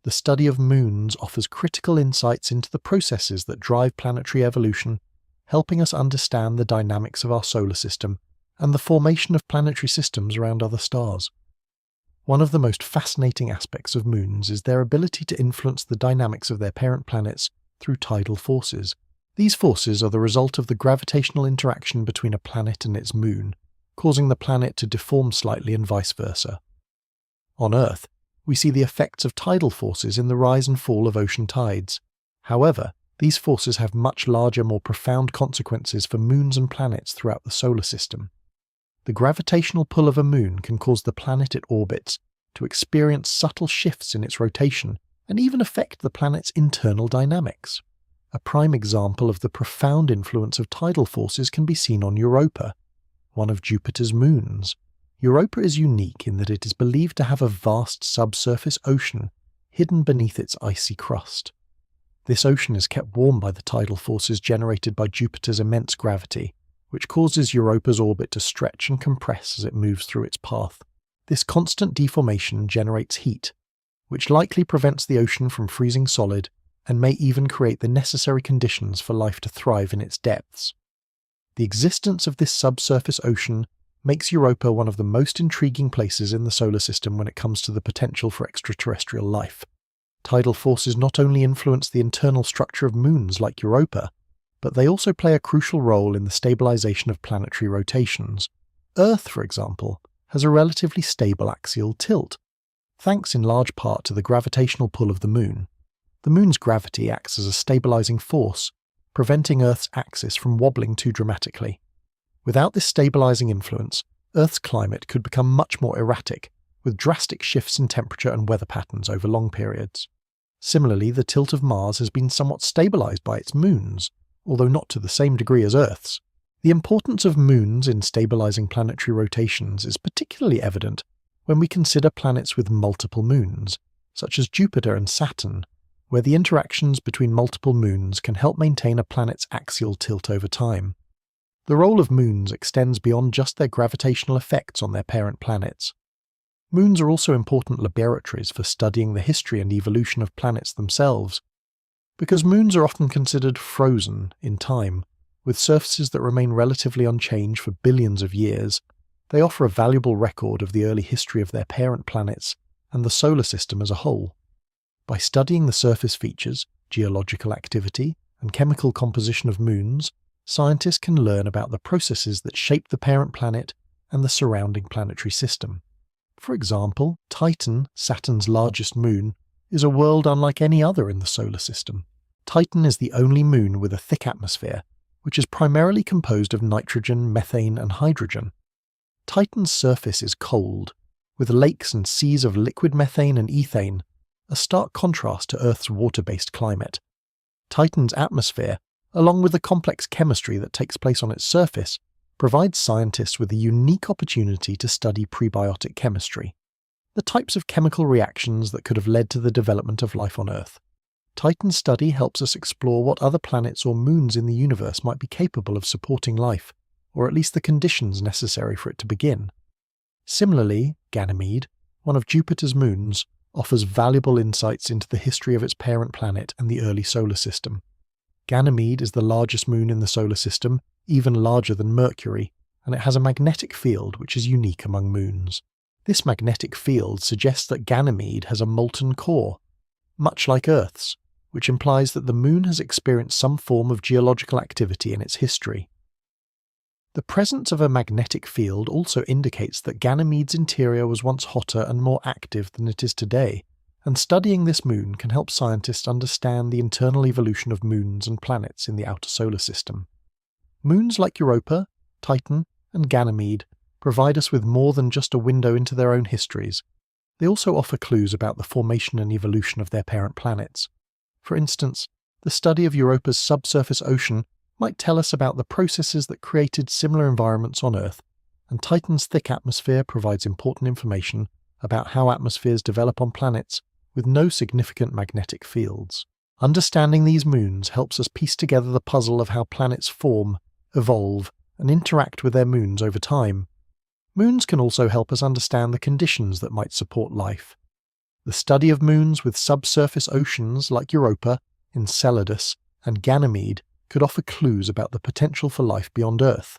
The study of moons offers critical insights into the processes that drive planetary evolution, helping us understand the dynamics of our solar system and the formation of planetary systems around other stars. One of the most fascinating aspects of moons is their ability to influence the dynamics of their parent planets through tidal forces. These forces are the result of the gravitational interaction between a planet and its moon, causing the planet to deform slightly and vice versa. On Earth, we see the effects of tidal forces in the rise and fall of ocean tides. However, these forces have much larger, more profound consequences for moons and planets throughout the solar system. The gravitational pull of a moon can cause the planet it orbits to experience subtle shifts in its rotation and even affect the planet's internal dynamics. A prime example of the profound influence of tidal forces can be seen on Europa, one of Jupiter's moons. Europa is unique in that it is believed to have a vast subsurface ocean hidden beneath its icy crust. This ocean is kept warm by the tidal forces generated by Jupiter's immense gravity, which causes Europa's orbit to stretch and compress as it moves through its path. This constant deformation generates heat, which likely prevents the ocean from freezing solid and may even create the necessary conditions for life to thrive in its depths. The existence of this subsurface ocean makes Europa one of the most intriguing places in the solar system when it comes to the potential for extraterrestrial life. Tidal forces not only influence the internal structure of moons like Europa, but they also play a crucial role in the stabilization of planetary rotations. Earth, for example, has a relatively stable axial tilt, thanks in large part to the gravitational pull of the moon. The moon's gravity acts as a stabilizing force, preventing Earth's axis from wobbling too dramatically. Without this stabilizing influence, Earth's climate could become much more erratic, with drastic shifts in temperature and weather patterns over long periods. Similarly, the tilt of Mars has been somewhat stabilized by its moons, although not to the same degree as Earth's. The importance of moons in stabilizing planetary rotations is particularly evident when we consider planets with multiple moons, such as Jupiter and Saturn, where the interactions between multiple moons can help maintain a planet's axial tilt over time. The role of moons extends beyond just their gravitational effects on their parent planets. Moons are also important laboratories for studying the history and evolution of planets themselves. Because moons are often considered frozen in time, with surfaces that remain relatively unchanged for billions of years, they offer a valuable record of the early history of their parent planets and the solar system as a whole. By studying the surface features, geological activity, and chemical composition of moons, scientists can learn about the processes that shape the parent planet and the surrounding planetary system. For example, Titan, Saturn's largest moon, is a world unlike any other in the solar system. Titan is the only moon with a thick atmosphere, which is primarily composed of nitrogen, methane, and hydrogen. Titan's surface is cold, with lakes and seas of liquid methane and ethane, a stark contrast to Earth's water-based climate. Titan's atmosphere, along with the complex chemistry that takes place on its surface, provides scientists with a unique opportunity to study prebiotic chemistry, the types of chemical reactions that could have led to the development of life on Earth. Titan's study helps us explore what other planets or moons in the universe might be capable of supporting life, or at least the conditions necessary for it to begin. Similarly, Ganymede, one of Jupiter's moons, offers valuable insights into the history of its parent planet and the early solar system. Ganymede is the largest moon in the solar system, even larger than Mercury, and it has a magnetic field which is unique among moons. This magnetic field suggests that Ganymede has a molten core, much like Earth's, which implies that the moon has experienced some form of geological activity in its history. The presence of a magnetic field also indicates that Ganymede's interior was once hotter and more active than it is today, and studying this moon can help scientists understand the internal evolution of moons and planets in the outer solar system. Moons like Europa, Titan, and Ganymede provide us with more than just a window into their own histories. They also offer clues about the formation and evolution of their parent planets. For instance, the study of Europa's subsurface ocean might tell us about the processes that created similar environments on Earth, and Titan's thick atmosphere provides important information about how atmospheres develop on planets with no significant magnetic fields. Understanding these moons helps us piece together the puzzle of how planets form, evolve, and interact with their moons over time. Moons can also help us understand the conditions that might support life. The study of moons with subsurface oceans like Europa, Enceladus, and Ganymede could offer clues about the potential for life beyond Earth.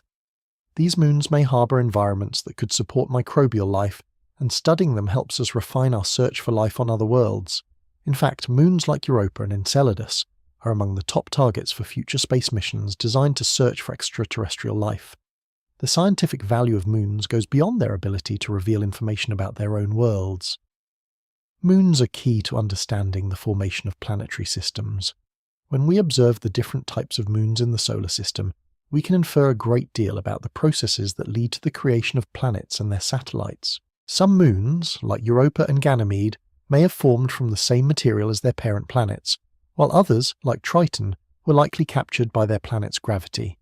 These moons may harbour environments that could support microbial life, and studying them helps us refine our search for life on other worlds. In fact, moons like Europa and Enceladus are among the top targets for future space missions designed to search for extraterrestrial life. The scientific value of moons goes beyond their ability to reveal information about their own worlds. Moons are key to understanding the formation of planetary systems. When we observe the different types of moons in the solar system, we can infer a great deal about the processes that lead to the creation of planets and their satellites. Some moons, like Europa and Ganymede, may have formed from the same material as their parent planets, while others, like Triton, were likely captured by their planet's gravity.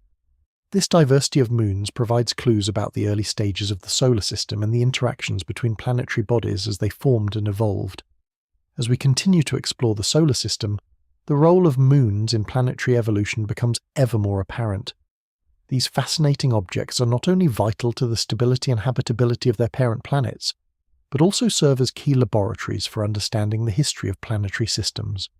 This diversity of moons provides clues about the early stages of the solar system and the interactions between planetary bodies as they formed and evolved. As we continue to explore the solar system, the role of moons in planetary evolution becomes ever more apparent. These fascinating objects are not only vital to the stability and habitability of their parent planets, but also serve as key laboratories for understanding the history of planetary systems.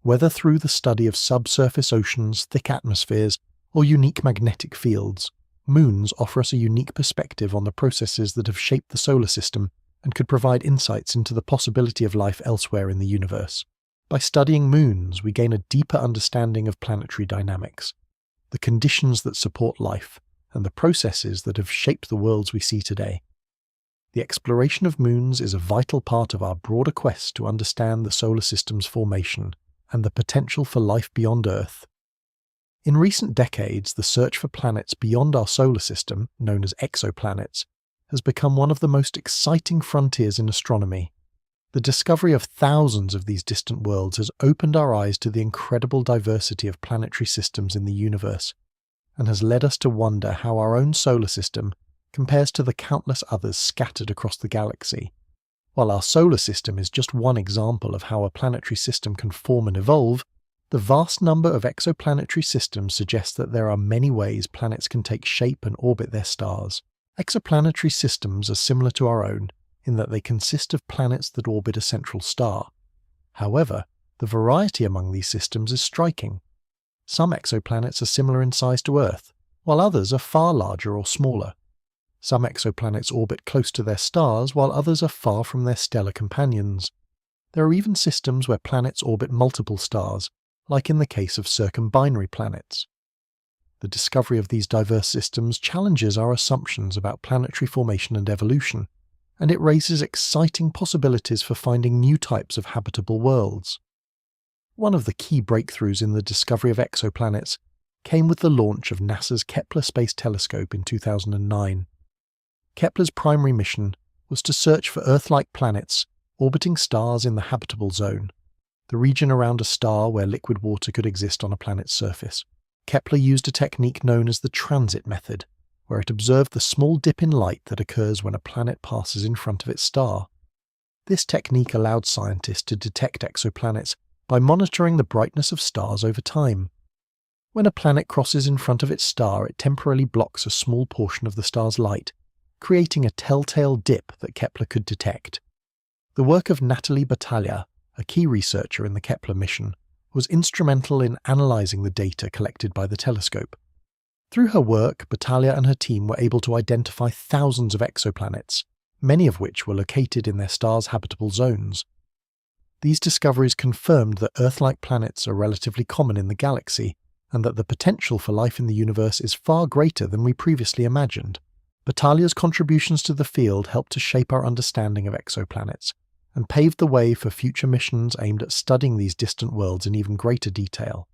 Whether through the study of subsurface oceans, thick atmospheres, or unique magnetic fields, moons offer us a unique perspective on the processes that have shaped the solar system and could provide insights into the possibility of life elsewhere in the universe. By studying moons, we gain a deeper understanding of planetary dynamics, the conditions that support life, and the processes that have shaped the worlds we see today. The exploration of moons is a vital part of our broader quest to understand the solar system's formation and the potential for life beyond Earth. In recent decades, the search for planets beyond our solar system, known as exoplanets, has become one of the most exciting frontiers in astronomy. The discovery of thousands of these distant worlds has opened our eyes to the incredible diversity of planetary systems in the universe, and has led us to wonder how our own solar system compares to the countless others scattered across the galaxy. While our solar system is just one example of how a planetary system can form and evolve, the vast number of exoplanetary systems suggests that there are many ways planets can take shape and orbit their stars. Exoplanetary systems are similar to our own, in that they consist of planets that orbit a central star. However, the variety among these systems is striking. Some exoplanets are similar in size to Earth, while others are far larger or smaller. Some exoplanets orbit close to their stars, while others are far from their stellar companions. There are even systems where planets orbit multiple stars, like in the case of circumbinary planets. The discovery of these diverse systems challenges our assumptions about planetary formation and evolution, and it raises exciting possibilities for finding new types of habitable worlds. One of the key breakthroughs in the discovery of exoplanets came with the launch of NASA's Kepler Space Telescope in 2009. Kepler's primary mission was to search for Earth-like planets orbiting stars in the habitable zone, the region around a star where liquid water could exist on a planet's surface. Kepler used a technique known as the transit method, where it observed the small dip in light that occurs when a planet passes in front of its star. This technique allowed scientists to detect exoplanets by monitoring the brightness of stars over time. When a planet crosses in front of its star, it temporarily blocks a small portion of the star's light, creating a telltale dip that Kepler could detect. The work of Nathalie Batalha, a key researcher in the Kepler mission, was instrumental in analysing the data collected by the telescope. Through her work, Batalha and her team were able to identify thousands of exoplanets, many of which were located in their stars' habitable zones. These discoveries confirmed that Earth-like planets are relatively common in the galaxy, and that the potential for life in the universe is far greater than we previously imagined. Batalha's contributions to the field helped to shape our understanding of exoplanets, and paved the way for future missions aimed at studying these distant worlds in even greater detail.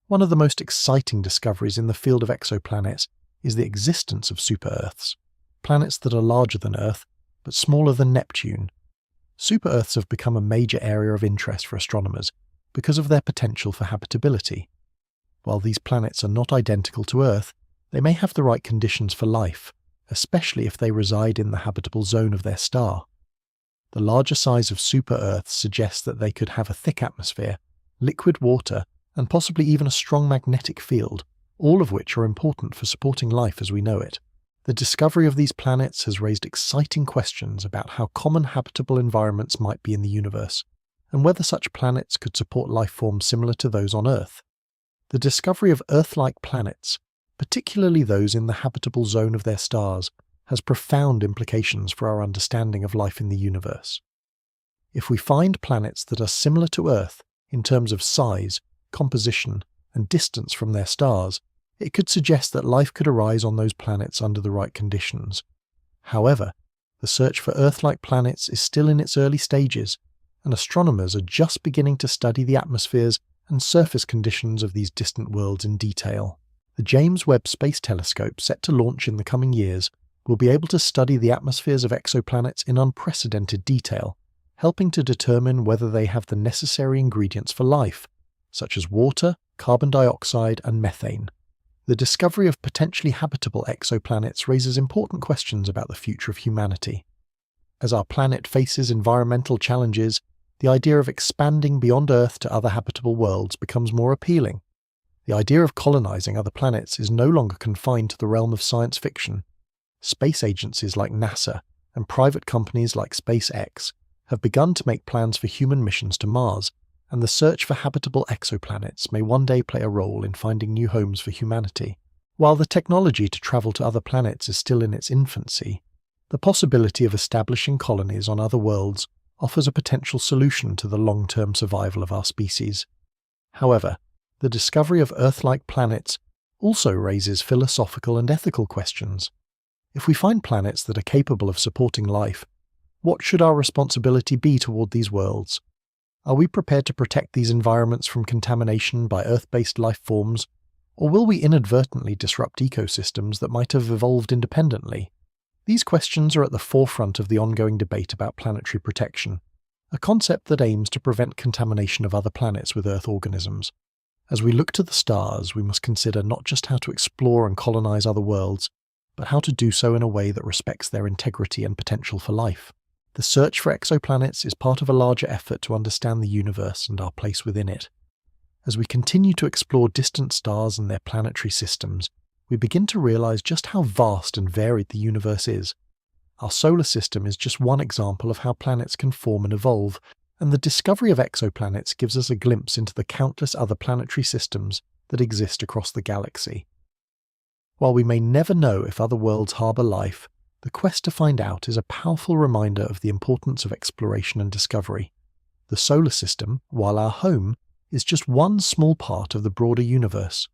One of the most exciting discoveries in the field of exoplanets is the existence of super-Earths. planets that are larger than Earth, but smaller than Neptune. Super-Earths have become a major area of interest for astronomers because of their potential for habitability. While these planets are not identical to Earth, they may have the right conditions for life, especially if they reside in the habitable zone of their star. The larger size of super-Earths suggests that they could have a thick atmosphere, liquid water, and possibly even a strong magnetic field, all of which are important for supporting life as we know it. The discovery of these planets has raised exciting questions about how common habitable environments might be in the universe, and whether such planets could support life forms similar to those on Earth. The discovery of Earth-like planets, particularly those in the habitable zone of their stars, has profound implications for our understanding of life in the universe. If we find planets that are similar to Earth in terms of size, composition, and distance from their stars, it could suggest that life could arise on those planets under the right conditions. However, the search for Earth-like planets is still in its early stages, and astronomers are just beginning to study the atmospheres and surface conditions of these distant worlds in detail. The James Webb Space Telescope, set to launch in the coming years, will be able to study the atmospheres of exoplanets in unprecedented detail, helping to determine whether they have the necessary ingredients for life, such as water, carbon dioxide, and methane. The discovery of potentially habitable exoplanets raises important questions about the future of humanity. As our planet faces environmental challenges, the idea of expanding beyond Earth to other habitable worlds becomes more appealing. The idea of colonizing other planets is no longer confined to the realm of science fiction. Space agencies like NASA and private companies like SpaceX have begun to make plans for human missions to Mars, and the search for habitable exoplanets may one day play a role in finding new homes for humanity. While the technology to travel to other planets is still in its infancy, the possibility of establishing colonies on other worlds offers a potential solution to the long-term survival of our species. However, the discovery of Earth-like planets also raises philosophical and ethical questions. If we find planets that are capable of supporting life, what should our responsibility be toward these worlds? Are we prepared to protect these environments from contamination by Earth-based life forms, or will we inadvertently disrupt ecosystems that might have evolved independently? These questions are at the forefront of the ongoing debate about planetary protection, a concept that aims to prevent contamination of other planets with Earth organisms. As we look to the stars, we must consider not just how to explore and colonize other worlds, but how to do so in a way that respects their integrity and potential for life. The search for exoplanets is part of a larger effort to understand the universe and our place within it. As we continue to explore distant stars and their planetary systems, we begin to realize just how vast and varied the universe is. Our solar system is just one example of how planets can form and evolve, and the discovery of exoplanets gives us a glimpse into the countless other planetary systems that exist across the galaxy. While we may never know if other worlds harbor life, the quest to find out is a powerful reminder of the importance of exploration and discovery. The solar system, while our home, is just one small part of the broader universe.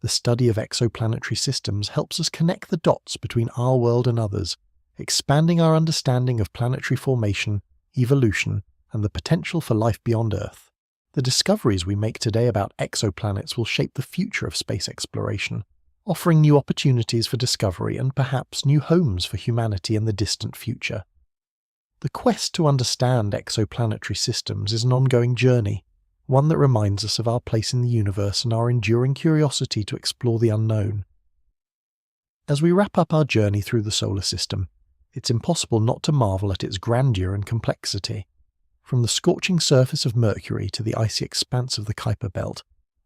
The study of exoplanetary systems helps us connect the dots between our world and others, expanding our understanding of planetary formation, evolution, and the potential for life beyond Earth. The discoveries we make today about exoplanets will shape the future of space exploration, offering new opportunities for discovery and perhaps new homes for humanity in the distant future. The quest to understand exoplanetary systems is an ongoing journey, one that reminds us of our place in the universe and our enduring curiosity to explore the unknown. As we wrap up our journey through the solar system, it's impossible not to marvel at its grandeur and complexity. From the scorching surface of Mercury to the icy expanse of the Kuiper Belt,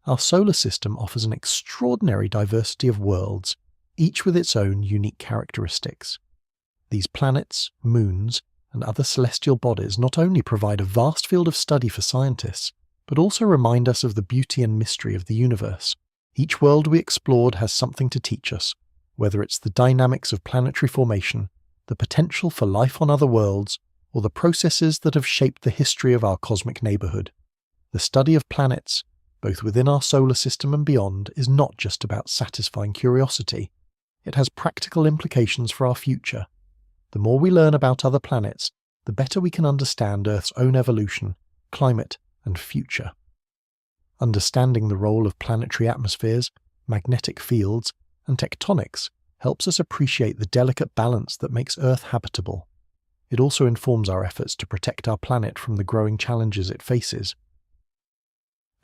our solar system offers an extraordinary diversity of worlds, each with its own unique characteristics. These planets, moons, and other celestial bodies not only provide a vast field of study for scientists, but also remind us of the beauty and mystery of the universe. Each world we explored has something to teach us, whether it's the dynamics of planetary formation, the potential for life on other worlds, or the processes that have shaped the history of our cosmic neighborhood. The study of planets, both within our solar system and beyond, is not just about satisfying curiosity. It has practical implications for our future. The more we learn about other planets, the better we can understand Earth's own evolution, climate, and future. Understanding the role of planetary atmospheres, magnetic fields, and tectonics helps us appreciate the delicate balance that makes Earth habitable. It also informs our efforts to protect our planet from the growing challenges it faces.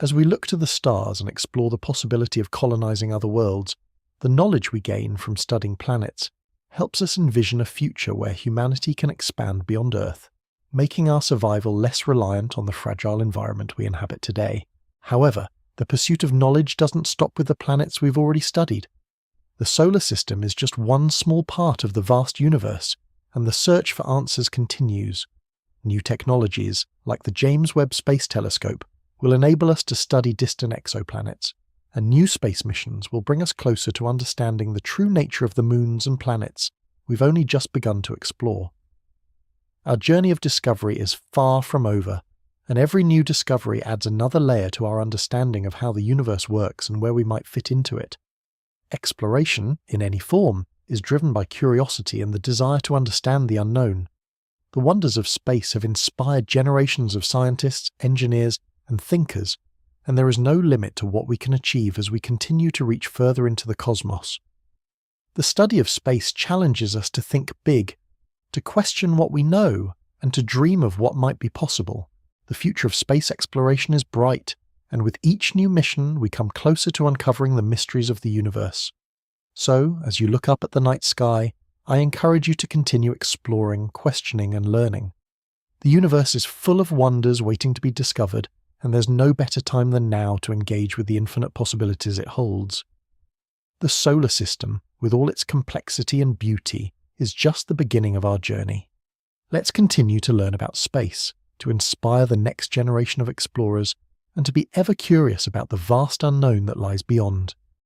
As we look to the stars and explore the possibility of colonizing other worlds, the knowledge we gain from studying planets helps us envision a future where humanity can expand beyond Earth, making our survival less reliant on the fragile environment we inhabit today. However, the pursuit of knowledge doesn't stop with the planets we've already studied. The solar system is just one small part of the vast universe, and the search for answers continues. New technologies, like the James Webb Space Telescope, will enable us to study distant exoplanets, and new space missions will bring us closer to understanding the true nature of the moons and planets we've only just begun to explore. Our journey of discovery is far from over, and every new discovery adds another layer to our understanding of how the universe works and where we might fit into it. Exploration, in any form, is driven by curiosity and the desire to understand the unknown. The wonders of space have inspired generations of scientists, engineers, and thinkers, and there is no limit to what we can achieve as we continue to reach further into the cosmos. The study of space challenges us to think big, to question what we know, and to dream of what might be possible. The future of space exploration is bright, and with each new mission we come closer to uncovering the mysteries of the universe. So, as you look up at the night sky, I encourage you to continue exploring, questioning, and learning. The universe is full of wonders waiting to be discovered, and there's no better time than now to engage with the infinite possibilities it holds. The solar system, with all its complexity and beauty, is just the beginning of our journey. Let's continue to learn about space, to inspire the next generation of explorers, and to be ever curious about the vast unknown that lies beyond.